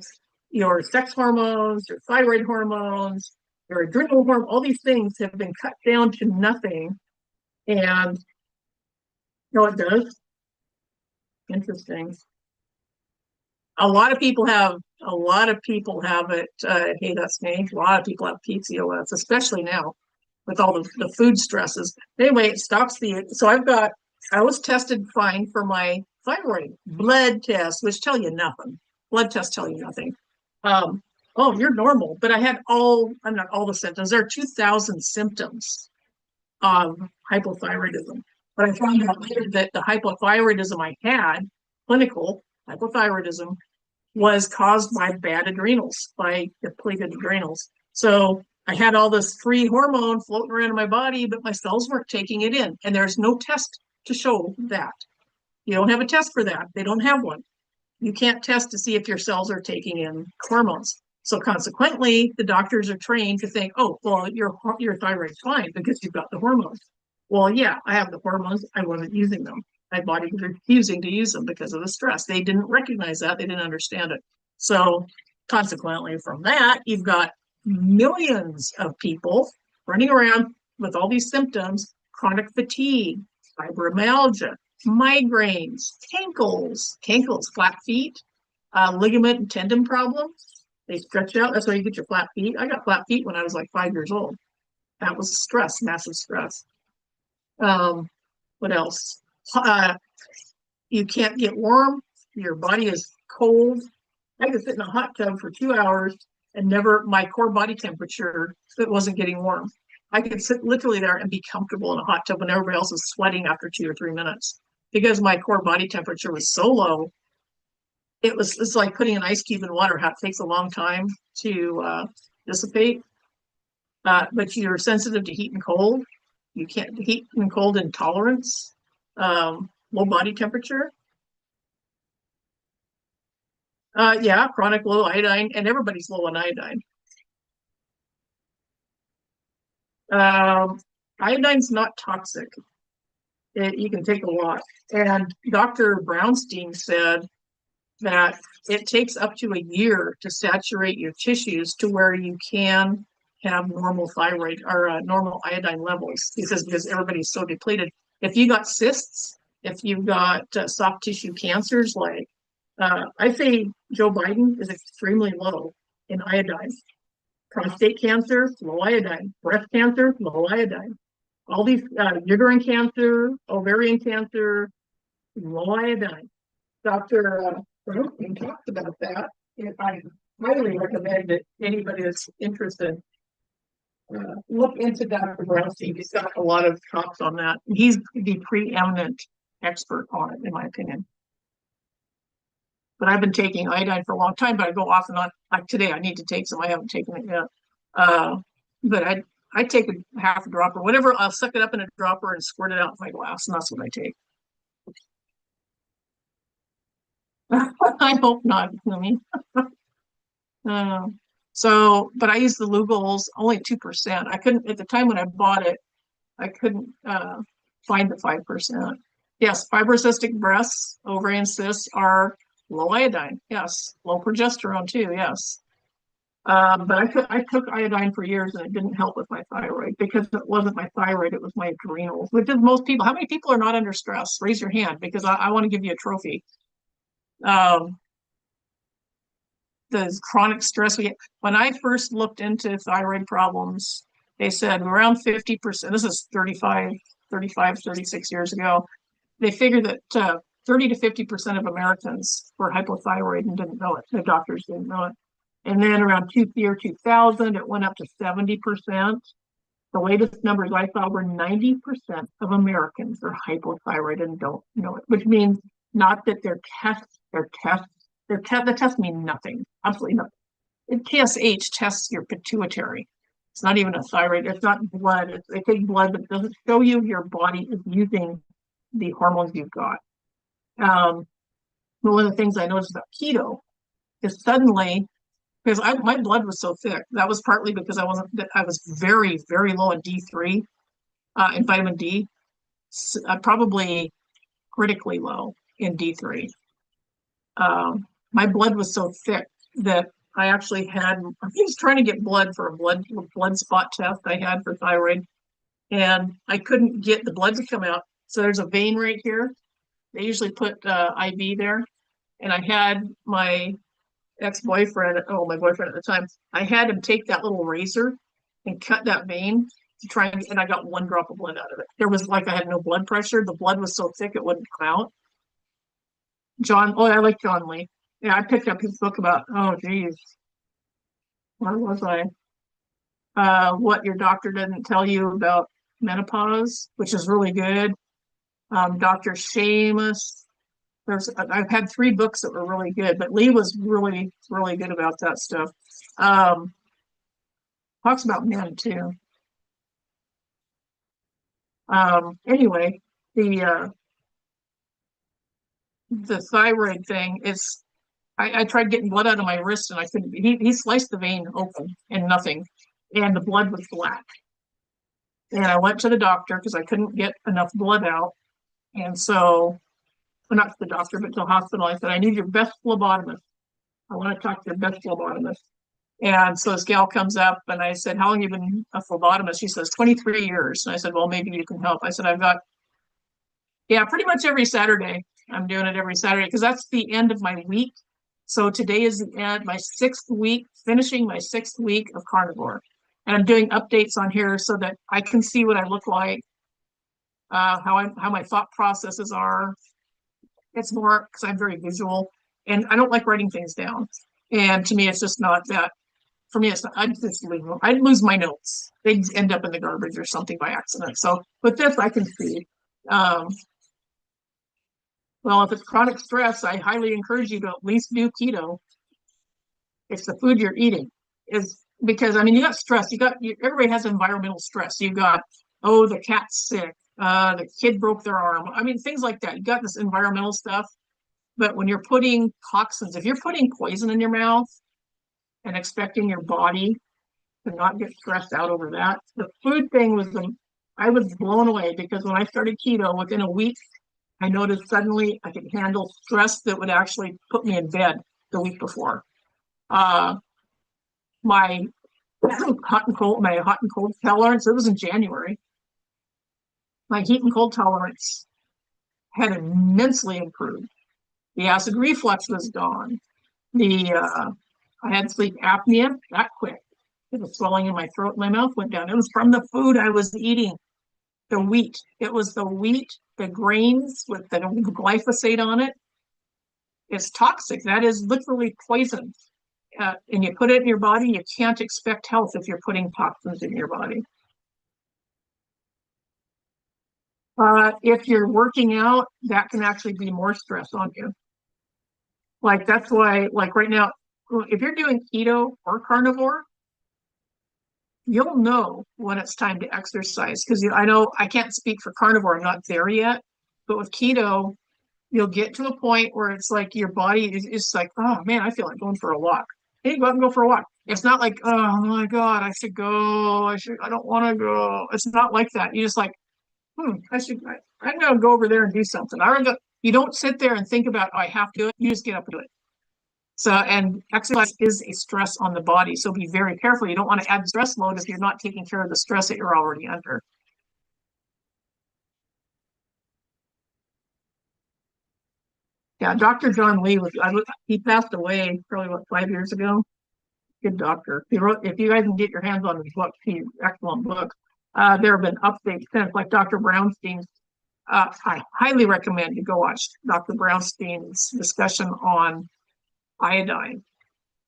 your sex hormones, your thyroid hormones, your adrenal hormone, all these things have been cut down to nothing. And you know it does? Interesting. A lot of people have it. Hey, that's me. A lot of people have PCOS, especially now with all the food stresses. Anyway, it stops so I was tested fine for my thyroid blood tests, which tell you nothing. Blood tests tell you nothing. Oh, you're normal, but I'm not all the symptoms. There are 2,000 symptoms of hypothyroidism. But I found out later that the hypothyroidism I had, clinical hypothyroidism, was caused by bad adrenals, by depleted adrenals. So I had all this free hormone floating around in my body, but my cells weren't taking it in. And there's no test to show that. You don't have a test for that. They don't have one. You can't test to see if your cells are taking in hormones. So consequently, the doctors are trained to think, oh, well, your thyroid's fine because you've got the hormones. Well, yeah, I have the hormones. I wasn't using them. My body was refusing to use them because of the stress. They didn't recognize that. They didn't understand it. So consequently from that, you've got millions of people running around with all these symptoms, chronic fatigue, fibromyalgia, migraines, cankles, flat feet, ligament and tendon problems. They stretch out. That's why you get your flat feet. I got flat feet when I was like 5 years old. That was stress, massive stress. What else? You can't get warm. Your body is cold. I could sit in a hot tub for 2 hours and my core body temperature, it wasn't getting warm. I could sit literally there and be comfortable in a hot tub when everybody else is sweating after 2 or 3 minutes because my core body temperature was so low. It's like putting an ice cube in water. It takes a long time to dissipate. But you're sensitive to heat and cold. You can't heat and cold intolerance, low body temperature. Yeah, chronic low iodine, and everybody's low on iodine. Iodine's not toxic. You can take a lot. And Dr. Brownstein said that it takes up to a year to saturate your tissues to where you can have normal thyroid or normal iodine levels. He says because everybody's so depleted. If you got cysts, if you've got soft tissue cancers, like I say Joe Biden is extremely low in iodine. Prostate cancer, low iodine. Breast cancer, low iodine. All these uterine cancer, ovarian cancer, low iodine. Dr. Brookman talked about that. And I highly recommend that anybody that's interested look into Dr. Brownstein. He's got a lot of talks on that. He's the preeminent expert on it, in my opinion. But I've been taking iodine for a long time, but I go off and on. Like today, I need to take some. I haven't taken it yet. But I take a half a dropper, whatever. I'll suck it up in a dropper and squirt it out in my glass, and that's what I take. I hope not, Lumi. But I use the Lugol's only 2%. I couldn't at the time when I bought it. I couldn't find the 5%. Yes, fibrocystic breasts, ovarian cysts are low iodine. Yes, low progesterone too. Yes, but I took iodine for years and it didn't help with my thyroid because it wasn't my thyroid; it was my adrenals. Which is most people. How many people are not under stress? Raise your hand because I want to give you a trophy. The chronic stress we get. When I first looked into thyroid problems, they said around 50%. This is 36 years ago. They figured that 30 to 50% of Americans were hypothyroid and didn't know it. The doctors didn't know it. And then around year 2000, it went up to 70%. The latest numbers I saw were 90% of Americans are hypothyroid and don't know it, which means not that the tests mean nothing, absolutely nothing. TSH tests your pituitary. It's not even a thyroid. It's not blood. They take blood, but it doesn't show you your body is using the hormones you've got. One of the things I noticed about keto is suddenly, because my blood was so thick, that was partly because I was very, very low in D3 in vitamin D, probably critically low in D3. My blood was so thick that I actually I was trying to get blood for a blood spot test I had for thyroid, and I couldn't get the blood to come out. So there's a vein right here. They usually put IV there, and I had my ex-boyfriend, my boyfriend at the time, I had him take that little razor and cut that vein to try and I got 1 drop of blood out of it. There was I had no blood pressure. The blood was so thick it wouldn't come out. I like John Lee. Yeah, I picked up his book about, where was I? What your doctor didn't tell you about menopause, which is really good. Dr. Seamus. I've had 3 books that were really good, but Lee was really, really good about that stuff. Talks about men too. Anyway, the thyroid thing is, I tried getting blood out of my wrist and I couldn't. He sliced the vein open and nothing, and the blood was black. And I went to the doctor because I couldn't get enough blood out, and so. Well, not to the doctor, but to the hospital. I said, I need your best phlebotomist. I want to talk to your best phlebotomist. And so this gal comes up and I said, how long have you been a phlebotomist? She says, 23 years. And I said, well, maybe you can help. I said, pretty much every Saturday. I'm doing it every Saturday because that's the end of my week. So today is the end, my 6th week, finishing my 6th week of Carnivore. And I'm doing updates on here so that I can see what I look like, how my thought processes are. It's more because I'm very visual and I don't like writing things down. And to me, it's just not that. For me, it's not, I'd lose my notes. They'd end up in the garbage or something by accident. So with this, I can see. Well, if it's chronic stress, I highly encourage you to at least do keto. It's the food you're eating. Is because you got stress. Everybody has environmental stress. You got, the cat's sick. The kid broke their arm. Things like that. You got this environmental stuff. But when you're putting toxins, if you're putting poison in your mouth and expecting your body to not get stressed out over that, the food thing I was blown away because when I started keto, within a week, I noticed suddenly I could handle stress that would actually put me in bed the week before. My My hot and cold tolerance, it was in January. My heat and cold tolerance had immensely improved. The acid reflux was gone. I had sleep apnea, that quit. It was swelling in my throat, my mouth went down. It was from the food I was eating, the wheat. It was the wheat, the grains with the glyphosate on it. It's toxic. That is literally poison. And you put it in your body, you can't expect health if you're putting toxins in your body. If you're working out, that can actually be more stress on you. Like that's why, like right now, if you're doing keto or carnivore, you'll know when it's time to exercise. Because I know I can't speak for carnivore, I'm not there yet. But with keto, you'll get to a point where it's like your body is like, oh man, I feel like going for a walk. Hey, go out and go for a walk. It's not like, oh my God, I should go. I don't want to go. It's not like that. You just like, I'm gonna go over there and do something. You don't sit there and think about, oh, I have to do it. You just get up and do it. So, and exercise is a stress on the body. So be very careful. You don't want to add stress load if you're not taking care of the stress that you're already under. Yeah, Dr. John Lee he passed away probably what 5 years ago. Good doctor. He wrote, if you guys can get your hands on his book, he's excellent book. There have been updates since, like Dr. Brownstein's. I highly recommend you go watch Dr. Brownstein's discussion on iodine.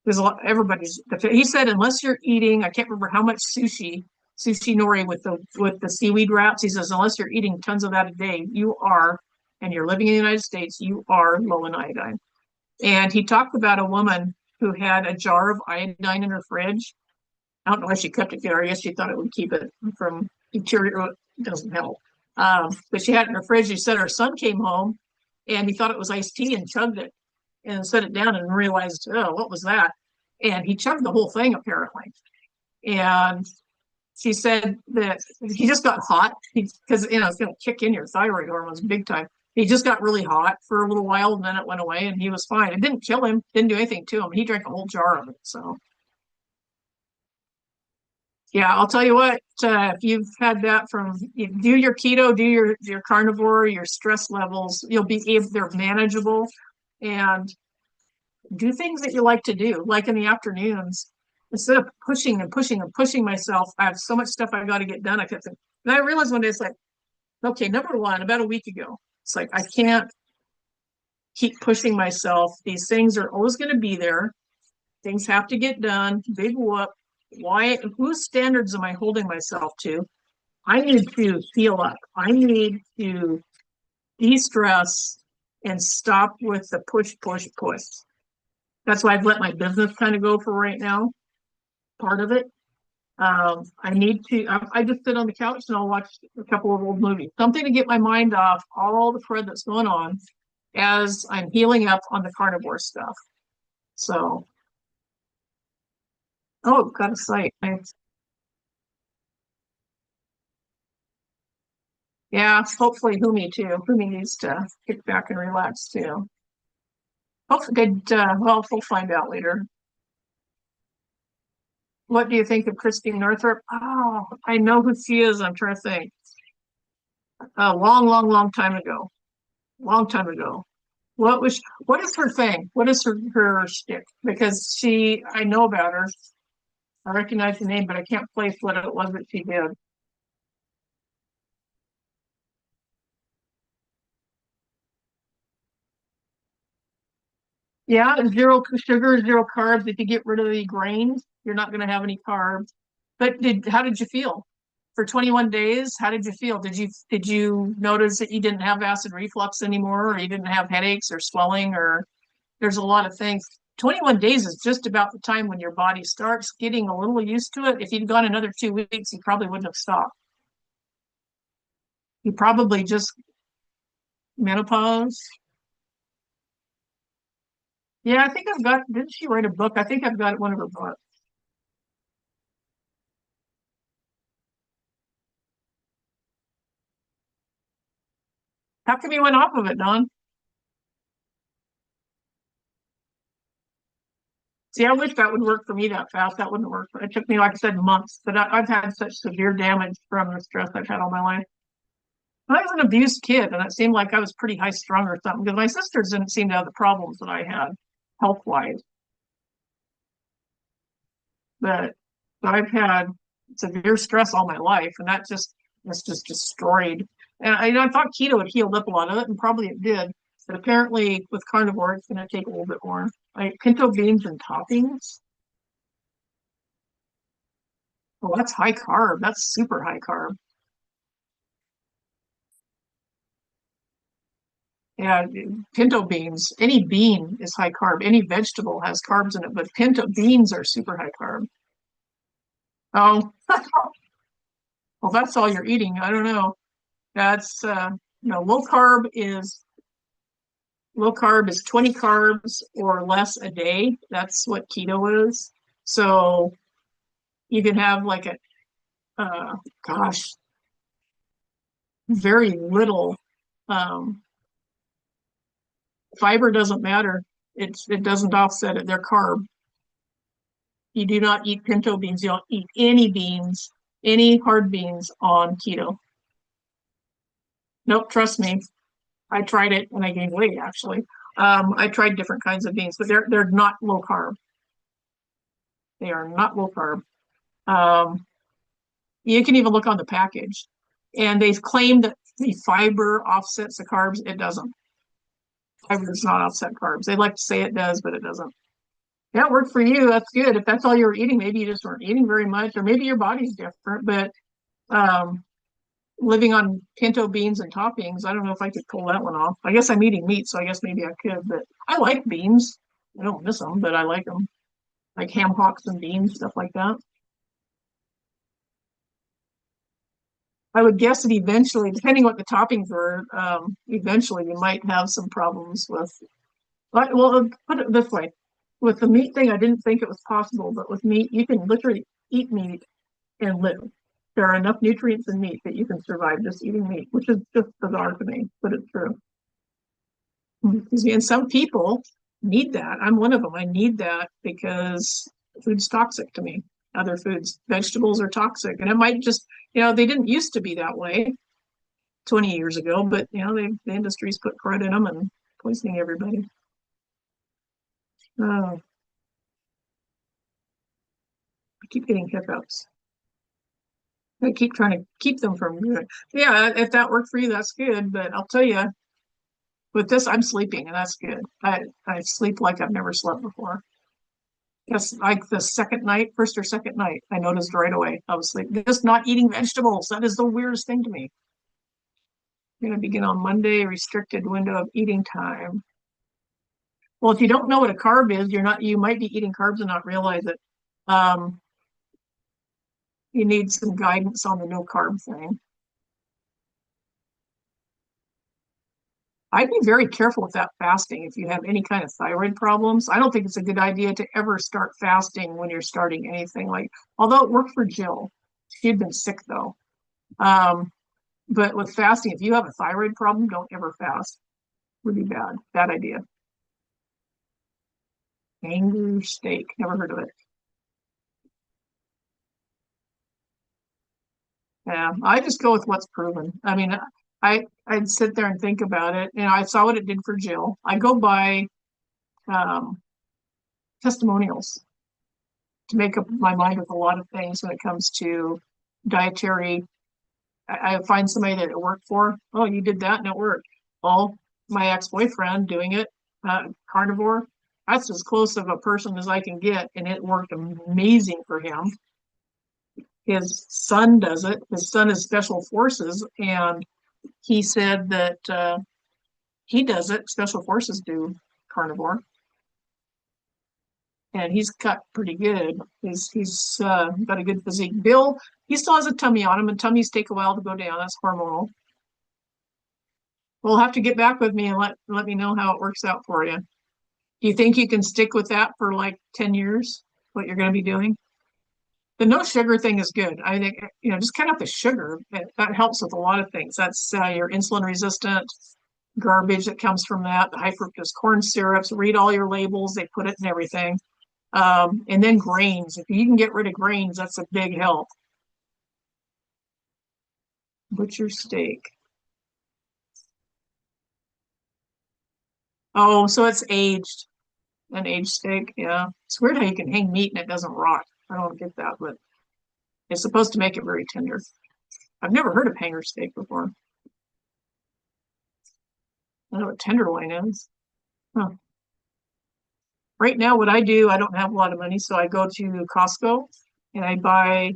There's a lot, he said, unless you're eating, I can't remember how much sushi nori with the seaweed wraps. He says, unless you're eating tons of that a day, and you're living in the United States, you are low in iodine. And he talked about a woman who had a jar of iodine in her fridge. I don't know why she kept it there. I guess she thought it would keep it from deteriorating. It doesn't help. But she had it in her fridge. She said her son came home and he thought it was iced tea and chugged it and set it down and realized, oh, what was that? And he chugged the whole thing apparently. And she said that he just got hot because it's going to kick in your thyroid hormones big time. He just got really hot for a little while and then it went away and he was fine. It didn't kill him, didn't do anything to him. He drank a whole jar of it. So yeah, I'll tell you what, if you've had that do your keto, do your carnivore, your stress levels, you'll be able, they're manageable, and do things that you like to do, like in the afternoons. Instead of pushing and pushing and pushing myself, I have so much stuff I got to get done. I kept thinking, and I realized one day it's like, okay, number one, about a week ago, it's like I can't keep pushing myself. These things are always going to be there. Things have to get done. Big whoop. Why? Whose standards am I holding myself to? I need to feel up. I need to de-stress and stop with the push, push, push. That's why I've let my business kind of go for right now. Part of it. I just sit on the couch and I'll watch a couple of old movies. Something to get my mind off all the crud that's going on as I'm healing up on the carnivore stuff. So, oh, got a site. Yeah, hopefully Humi too. Humi needs to kick back and relax too. Hopefully, well, we'll find out later. What do you think of Christine Northrup? Oh, I know who she is. I'm trying to think. A long, long, long time ago. Long time ago. What is her thing? What is her shtick? Because I know about her. I recognize the name, but I can't place what it was that she did. Yeah, zero sugar, zero carbs. If you get rid of the grains, you're not going to have any carbs. But how did you feel for 21 days? How did you feel? Did you notice that you didn't have acid reflux anymore, or you didn't have headaches or swelling, or there's a lot of things. 21 days is just about the time when your body starts getting a little used to it. If you'd gone another 2 weeks, you probably wouldn't have stopped. You probably just menopause. Yeah, I think didn't she write a book? I think I've got one of her books. How come you went off of it, Don? See, I wish that would work for me that fast. That wouldn't work. It took me, like I said, months, but I've had such severe damage from the stress I've had all my life. I was an abused kid, and it seemed like I was pretty high strung or something because my sisters didn't seem to have the problems that I had health wise. But I've had severe stress all my life, and that's just destroyed. And I thought keto had healed up a lot of it, and probably it did. But apparently, with carnivore, it's going to take a little bit more. Like pinto beans and toppings. Well, that's high carb. That's super high carb. Yeah, pinto beans. Any bean is high carb. Any vegetable has carbs in it, but pinto beans are super high carb. Oh, well, that's all you're eating. I don't know. That's low carb is 20 carbs or less a day. That's what keto is. So you can have like uh, gosh, very little. Um, Fiber doesn't matter. It doesn't offset it. They're carb. You do not eat pinto beans. You don't eat any beans, any hard beans on keto. Nope, trust me. I tried it and I gained weight actually. I tried different kinds of beans, but they're not low carb. They are not low carb. Um, you can even look on the package, and they've claimed that the fiber offsets the carbs. It doesn't. Fiber does not offset carbs. They like to say it does, but it doesn't. Yeah, it worked for you. That's good. If that's all you were eating, maybe you just weren't eating very much, or maybe your body's different. But um, living on pinto beans and toppings, I don't know if I could pull that one off. I guess I'm eating meat, so I guess maybe I could. But I like beans. I don't miss them, but I like them. Like ham hocks and beans, stuff like that. I would guess that eventually, depending what the toppings were, eventually you might have some problems with. Well, put it this way: with the meat thing, I didn't think it was possible, but with meat, you can literally eat meat and live. There are enough nutrients in meat that you can survive just eating meat, which is just bizarre to me, but it's true. And some people need that. I'm one of them. I need that because food's toxic to me. Other foods, vegetables are toxic, and it might just, they didn't used to be that way 20 years ago, but the industry's put crud in them and poisoning everybody. Oh, I keep getting hiccups. I keep trying to keep them from doing it. Yeah, if that worked for you, that's good. But I'll tell you, with this, I'm sleeping, and that's good. I sleep like I've never slept before. Yes, like the second night, first or second night, I noticed right away I was sleeping. Just not eating vegetables. That is the weirdest thing to me. I'm going to begin on Monday, restricted window of eating time. Well, if you don't know what a carb is, you might be eating carbs and not realize it. Um, you need some guidance on the no carb thing. I'd be very careful with that fasting if you have any kind of thyroid problems. I don't think it's a good idea to ever start fasting when you're starting anything although it worked for Jill. She'd been sick though. Um, but with fasting, if you have a thyroid problem, don't ever fast. It would be bad. Bad idea. Angry steak. Never heard of it. Yeah, I just go with what's proven. I mean, I'd sit there and think about it. I saw what it did for Jill. I go by um, testimonials to make up my mind with a lot of things when it comes to dietary. I find somebody that it worked for. Oh, you did that and it worked. Well, my ex-boyfriend doing it, carnivore. That's as close of a person as I can get, and it worked amazing for him. His son does it. His son is special forces, and he said that he does it. Special forces do carnivore, and he's cut pretty good. He's got a good physique. Bill, he still has a tummy on him, and tummies take a while to go down. That's hormonal. We'll have to get back with me and let me know how it works out for you. Do you think you can stick with that for like 10 years? What you're going to be doing? The no sugar thing is good. I think, just cut out the sugar. That helps with a lot of things. That's your insulin resistant garbage that comes from that, the high fructose corn syrups. Read all your labels. They put it in everything. And then grains. If you can get rid of grains, that's a big help. Butcher steak. Oh, so it's aged. An aged steak, yeah. It's weird how you can hang meat and it doesn't rot. I don't get that, but it's supposed to make it very tender. I've never heard of hanger steak before. I know what tenderloin is. Huh. Right now, what I do, I don't have a lot of money, so I go to Costco and I buy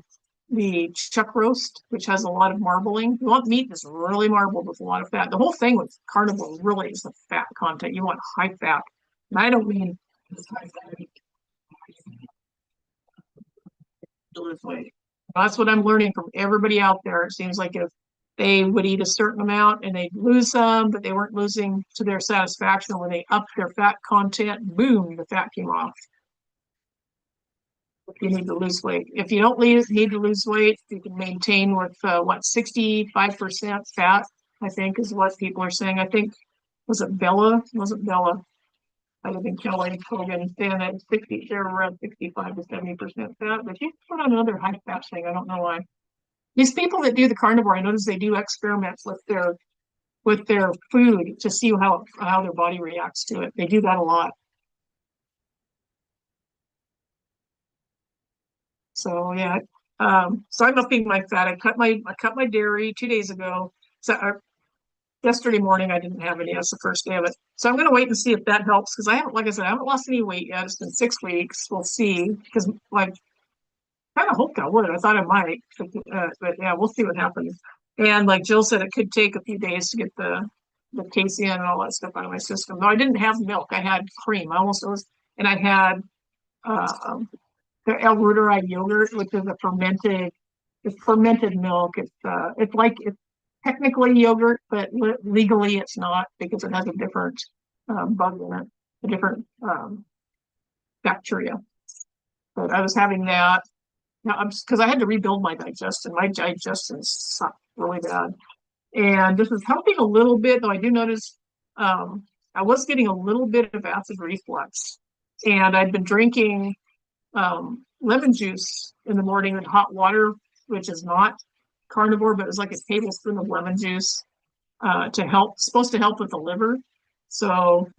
the chuck roast, which has a lot of marbling. You want meat that's really marbled with a lot of fat. The whole thing with carnivore really is the fat content. You want high fat. And I don't mean high fat to lose weight. That's what I'm learning from everybody out there. It seems like if they would eat a certain amount and they'd lose some, but they weren't losing to their satisfaction. When they upped their fat content, boom, the fat came off. If you need to lose weight. If you don't need to lose weight, you can maintain with what 65% fat, I think is what people are saying. I think was it Bella? Wasn't Bella? I live in Kelly Hogan saying that 60, they're around 65 to 70% fat, but you put on another high fat thing. I don't know why. These people that do the carnivore, I notice they do experiments with their food to see how their body reacts to it. They do that a lot. So yeah, so I'm upping my fat. I cut my dairy 2 days ago. So yesterday morning I didn't have any. That's the first day of it. So I'm gonna wait and see if that helps because I haven't, like I said, I haven't lost any weight yet. It's been 6 weeks. We'll see because like kind of hoped I would. I thought I might, but yeah, we'll see what happens. And like Jill said, it could take a few days to get the casein and all that stuff out of my system. No, I didn't have milk. I had cream. I almost was, and I had uh, the El yogurt, which is a fermented milk. It's like it's technically yogurt, but legally it's not because it has a different bug in it, a different bacteria. But I was having that. Now I'm because I had to rebuild my digestion. My digestion sucked really bad, and this is helping a little bit. Though I do notice I was getting a little bit of acid reflux, and I'd been drinking lemon juice in the morning with hot water, which is not carnivore, but it's like a tablespoon of lemon juice to help, supposed to help with the liver. So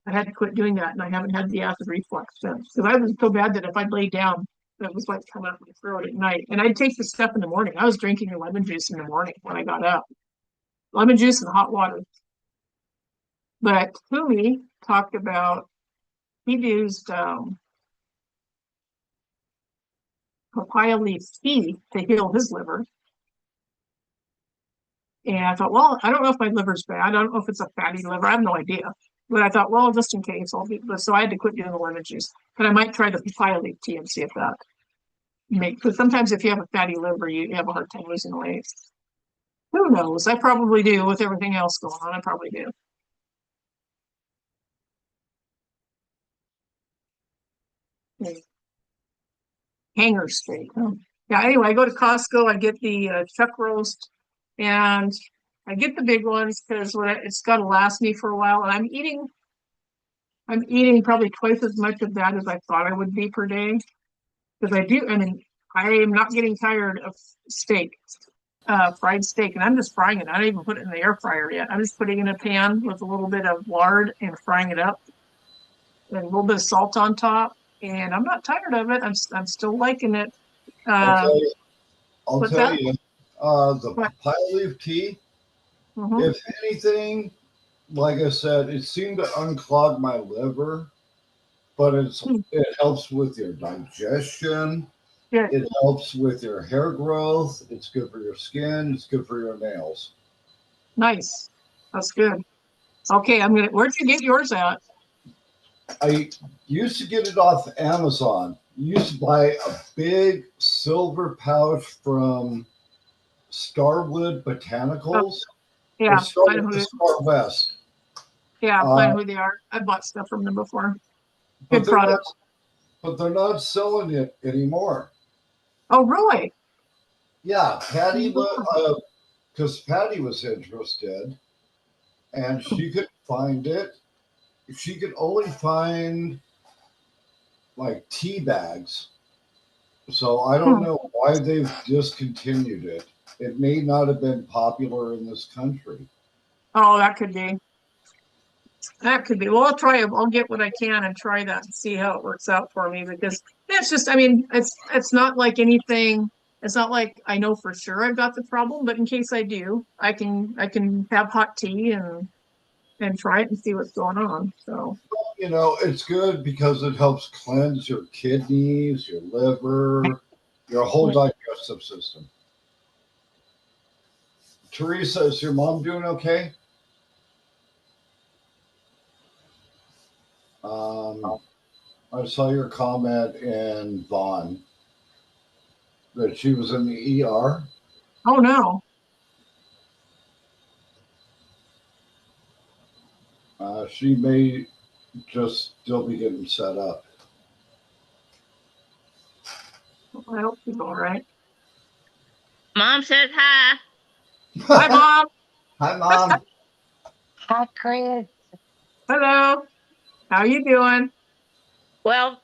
I had to quit doing that, and I haven't had the acid reflux since. Because I was so bad that if I laid down, it was like coming up my throat at night. And I'd take the stuff in the morning. I was drinking the lemon juice in the morning when I got up. Lemon juice and hot water. But Fumi talked about he used papaya leaf tea to heal his liver. And I thought, well, I don't know if my liver's bad. I don't know if it's a fatty liver. I have no idea. But I thought, well, just in case, so I had to quit doing the lemon juice. But I might try the papaya leaf tea and see if that makes, because sometimes if you have a fatty liver, you have a hard time losing weight. Who knows? I probably do with everything else going on. I probably do. Hanger steak. Huh? Yeah, anyway, I go to Costco, I get the chuck roast, and I get the big ones because it's got to last me for a while. And I'm eating probably twice as much of that as I thought I would be per day. Because I do, I mean, I am not getting tired of steak, fried steak, and I'm just frying it. I don't even put it in the air fryer yet. I'm just putting it in a pan with a little bit of lard and frying it up, and a little bit of salt on top. And I'm not tired of it. I'm still liking it. Uh, Okay, I'll what's tell that? you, the What? papaya leaf tea, Mm-hmm. if anything, like I said, it seemed to unclog my liver, but it helps with your digestion. Good. It helps with your hair growth. It's good for your skin. It's good for your nails. Nice. That's good. Okay, where'd you get yours at? I used to get it off Amazon. You used to buy a big silver pouch from Starwood Oh, Botanicals or yeah, I know Star West. I Uh, know who they are. I bought stuff from them before. but Good they're not product. but they're not selling it anymore. Oh, really? Yeah, Mhm. because Patty was interested and she could find it. She could only find like tea bags. So I don't know why they've discontinued it. It may not have been popular in this country. Oh, that could be. That could be. Well, I'll try it. I'll get what I can and try that and see how it works out for me because that's just, I mean, it's not like anything. It's not like I know for sure I've got the problem, but in case I do, I can have hot tea and try it and see what's going on. So You know, it's good because it helps cleanse your kidneys, your liver, your whole digestive system. Teresa, is your mom doing okay? I saw your comment in Vaughn that she was in the ER. oh no. She may just still be getting set up. I hope she's all right. Mom says hi. Hi, Mom. Hi, Mom. Hi, Chris. Hello. How you doing? Well,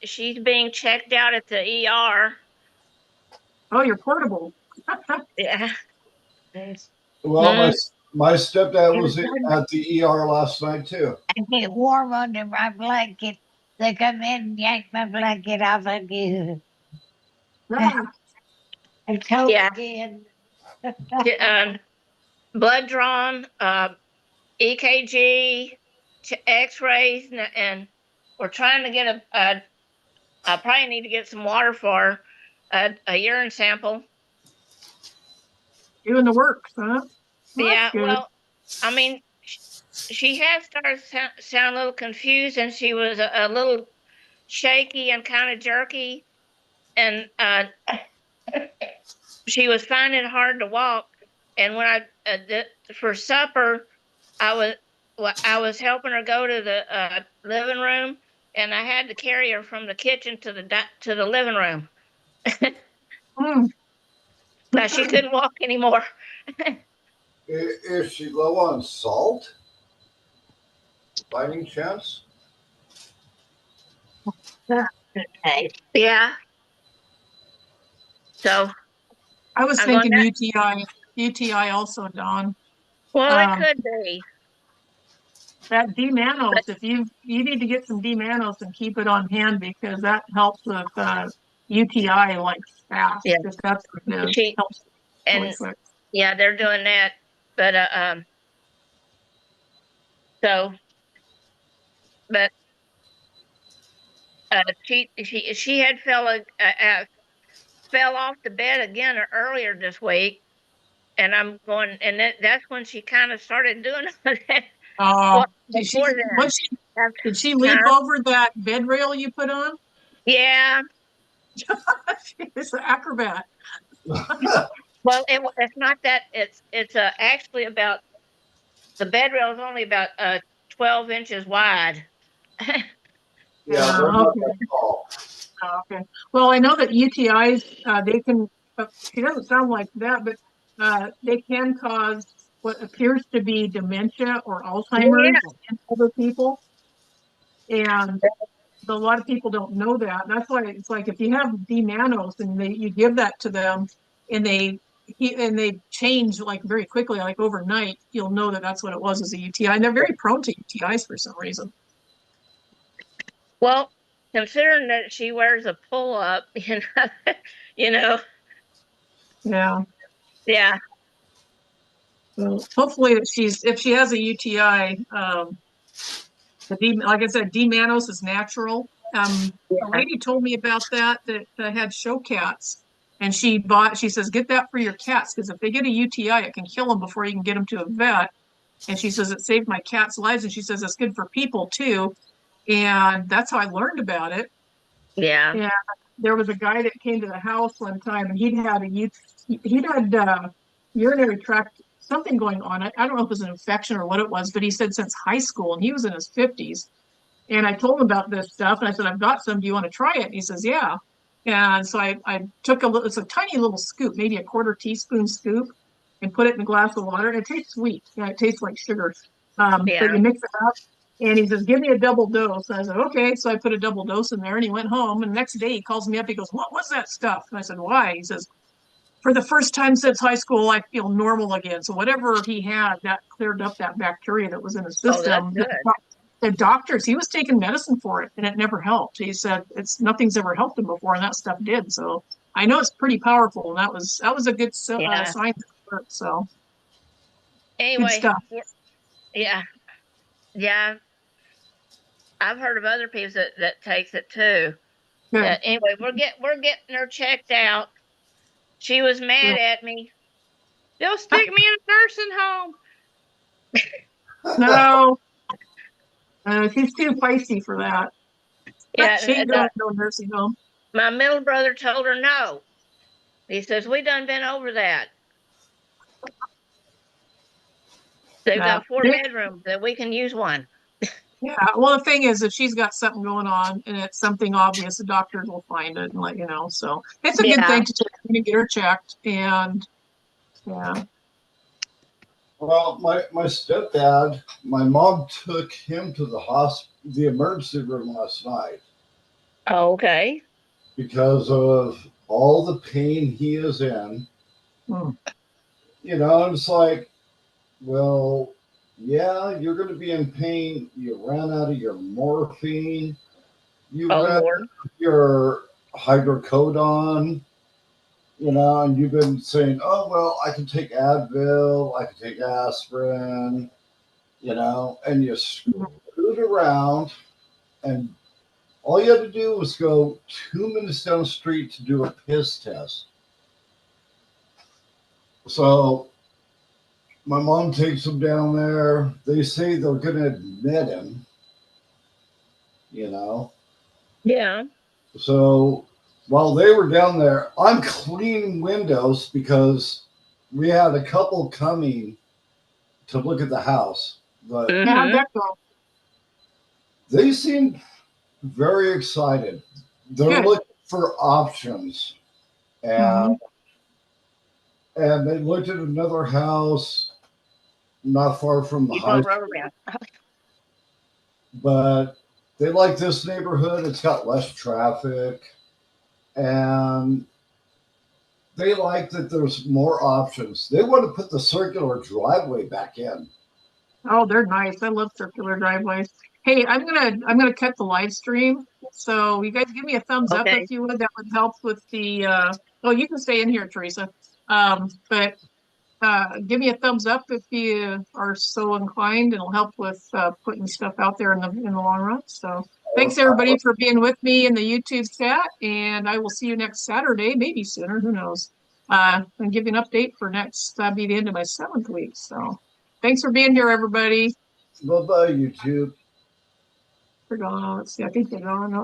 she's being checked out at the ER. Oh, you're portable. Yeah. Well, Mm. my stepdad was It at the ER last night too. I get warm under my blanket. They come in and yank my blanket off again. And told Yeah. again. Blood drawn, EKG, X-rays, and we're trying to get I probably need to get some water for a urine sample. Doing the works, huh? Well, that's Yeah, good. well, I mean, she has started sound a little confused, and she was a little shaky and kind of jerky, and she was finding it hard to walk. And when for supper, I was I was helping her go to the living room, and I had to carry her from the kitchen to the living room. Mm. Now she couldn't walk anymore. Is she low on salt by any chance? Yeah. So I was I'm going thinking to. UTI also, Don. Well, it Um, could be, that D-Manos, but if you need to get some D-Manos and keep it on hand because that helps with UTI like fast. yeah, If that's what it is, she helps really and quick. yeah, they're doing that. But so but she had fell off the bed again earlier this week, and I'm going, and that's when she kind of started doing that. Uh, What did she before then? what she That's did she leap kind of, over that bed rail you put on? yeah. She's an acrobat. Well, it's not that. It's actually about the bed rail is only about 12 inches wide. Yeah, they're not Okay. that tall. Okay. Well, I know that UTIs, they can, she doesn't sound like that, but they can cause what appears to be dementia or Yeah. Alzheimer's in other people. And a lot of people don't know that. That's why it's like if you have D-Manos and you give that to them and they change like very quickly, like overnight, you'll know that that's what it was as a UTI. And they're very prone to UTIs for some reason. Well, considering that she wears a pull up, you know, Yeah. yeah, So hopefully that if she has a UTI, like I said, D-Manos is natural. A yeah, lady told me about that had show cats, and she says, get that for your cats because if they get a UTI, it can kill them before you can get them to a vet. And she says it saved my cat's lives, and she says it's good for people too. And that's how I learned about it. yeah, And there was a guy that came to the house one time, and he'd had urinary tract something going on. I don't know if it was an infection or what it was, but he said since high school, and he was in his 50s. And I told him about this stuff, and I said, I've got some. Do you want to try it? And he says, yeah. And so I took it's a tiny little scoop, maybe a quarter teaspoon scoop, and put it in a glass of water. And it tastes sweet. Yeah, it tastes like sugar. But yeah. you mix it up, And he says, give me a double dose. And I said, okay. So I put a double dose in there and he went home. And the next day he calls me up. He goes, what was that stuff? And I said, why? He says, for the first time since high school, I feel normal again. So whatever he had, that cleared up that bacteria that was in his Oh, that's system. good. The doctors, he was taking medicine for it and it never helped. He said nothing's ever helped him before and that stuff did. So I know it's pretty powerful. And that was a good Yeah. sign. So good Anyway, stuff. yeah, yeah. I've heard of other people that takes it too. Good. Anyway, we're getting her checked out. She was mad at me. They'll stick me in a nursing home. No, she's too feisty for that. Yeah, She ain't going to no nursing home. my middle brother told her no. He says, we done been over that. They've got 4 bedrooms that we can use one. Yeah. Well, the thing is, if she's got something going on and it's something obvious, the doctors will find it and let you know. So it's a good Yeah. thing to get her checked. And yeah. Well, my stepdad, my mom took him to the emergency room last night Okay. because of all the pain he is in. Hmm. You know, and it's like, well, yeah, you're going to be in pain. You ran out of your morphine. You Oh, ran out Lord. of your hydrocodone. You know, and you've been saying, oh, well, I can take Advil, I can take aspirin, you know, and you screwed around. And all you had to do was go 2 minutes down the street to do a piss test. So my mom takes him down there. They say they're going to admit him, you know. Yeah. So while they were down there, I'm cleaning windows because we had a couple coming to look at the house, but Yeah, how'd that go? they seemed very excited. They're Good. looking for options, and and they looked at another house not far from the Keep high on school, rubber band. but they like this neighborhood. It's got less traffic, and they like that there's more options. They want to put the circular driveway back in. Oh, they're nice. I love circular driveways. Hey, I'm gonna cut the live stream. So you guys give me a thumbs up Okay. if you would. That would help with the oh, you can stay in here, Teresa. But give me a thumbs up if you are so inclined. It'll help with putting stuff out there in the long run. So thanks everybody for being with me in the YouTube chat, and I will see you next Saturday, maybe sooner, who knows. And give you an update for next be the end of my 7th week. So thanks for being here, everybody. Bye bye, YouTube. They're gone. Let's see. I think they're gone. No,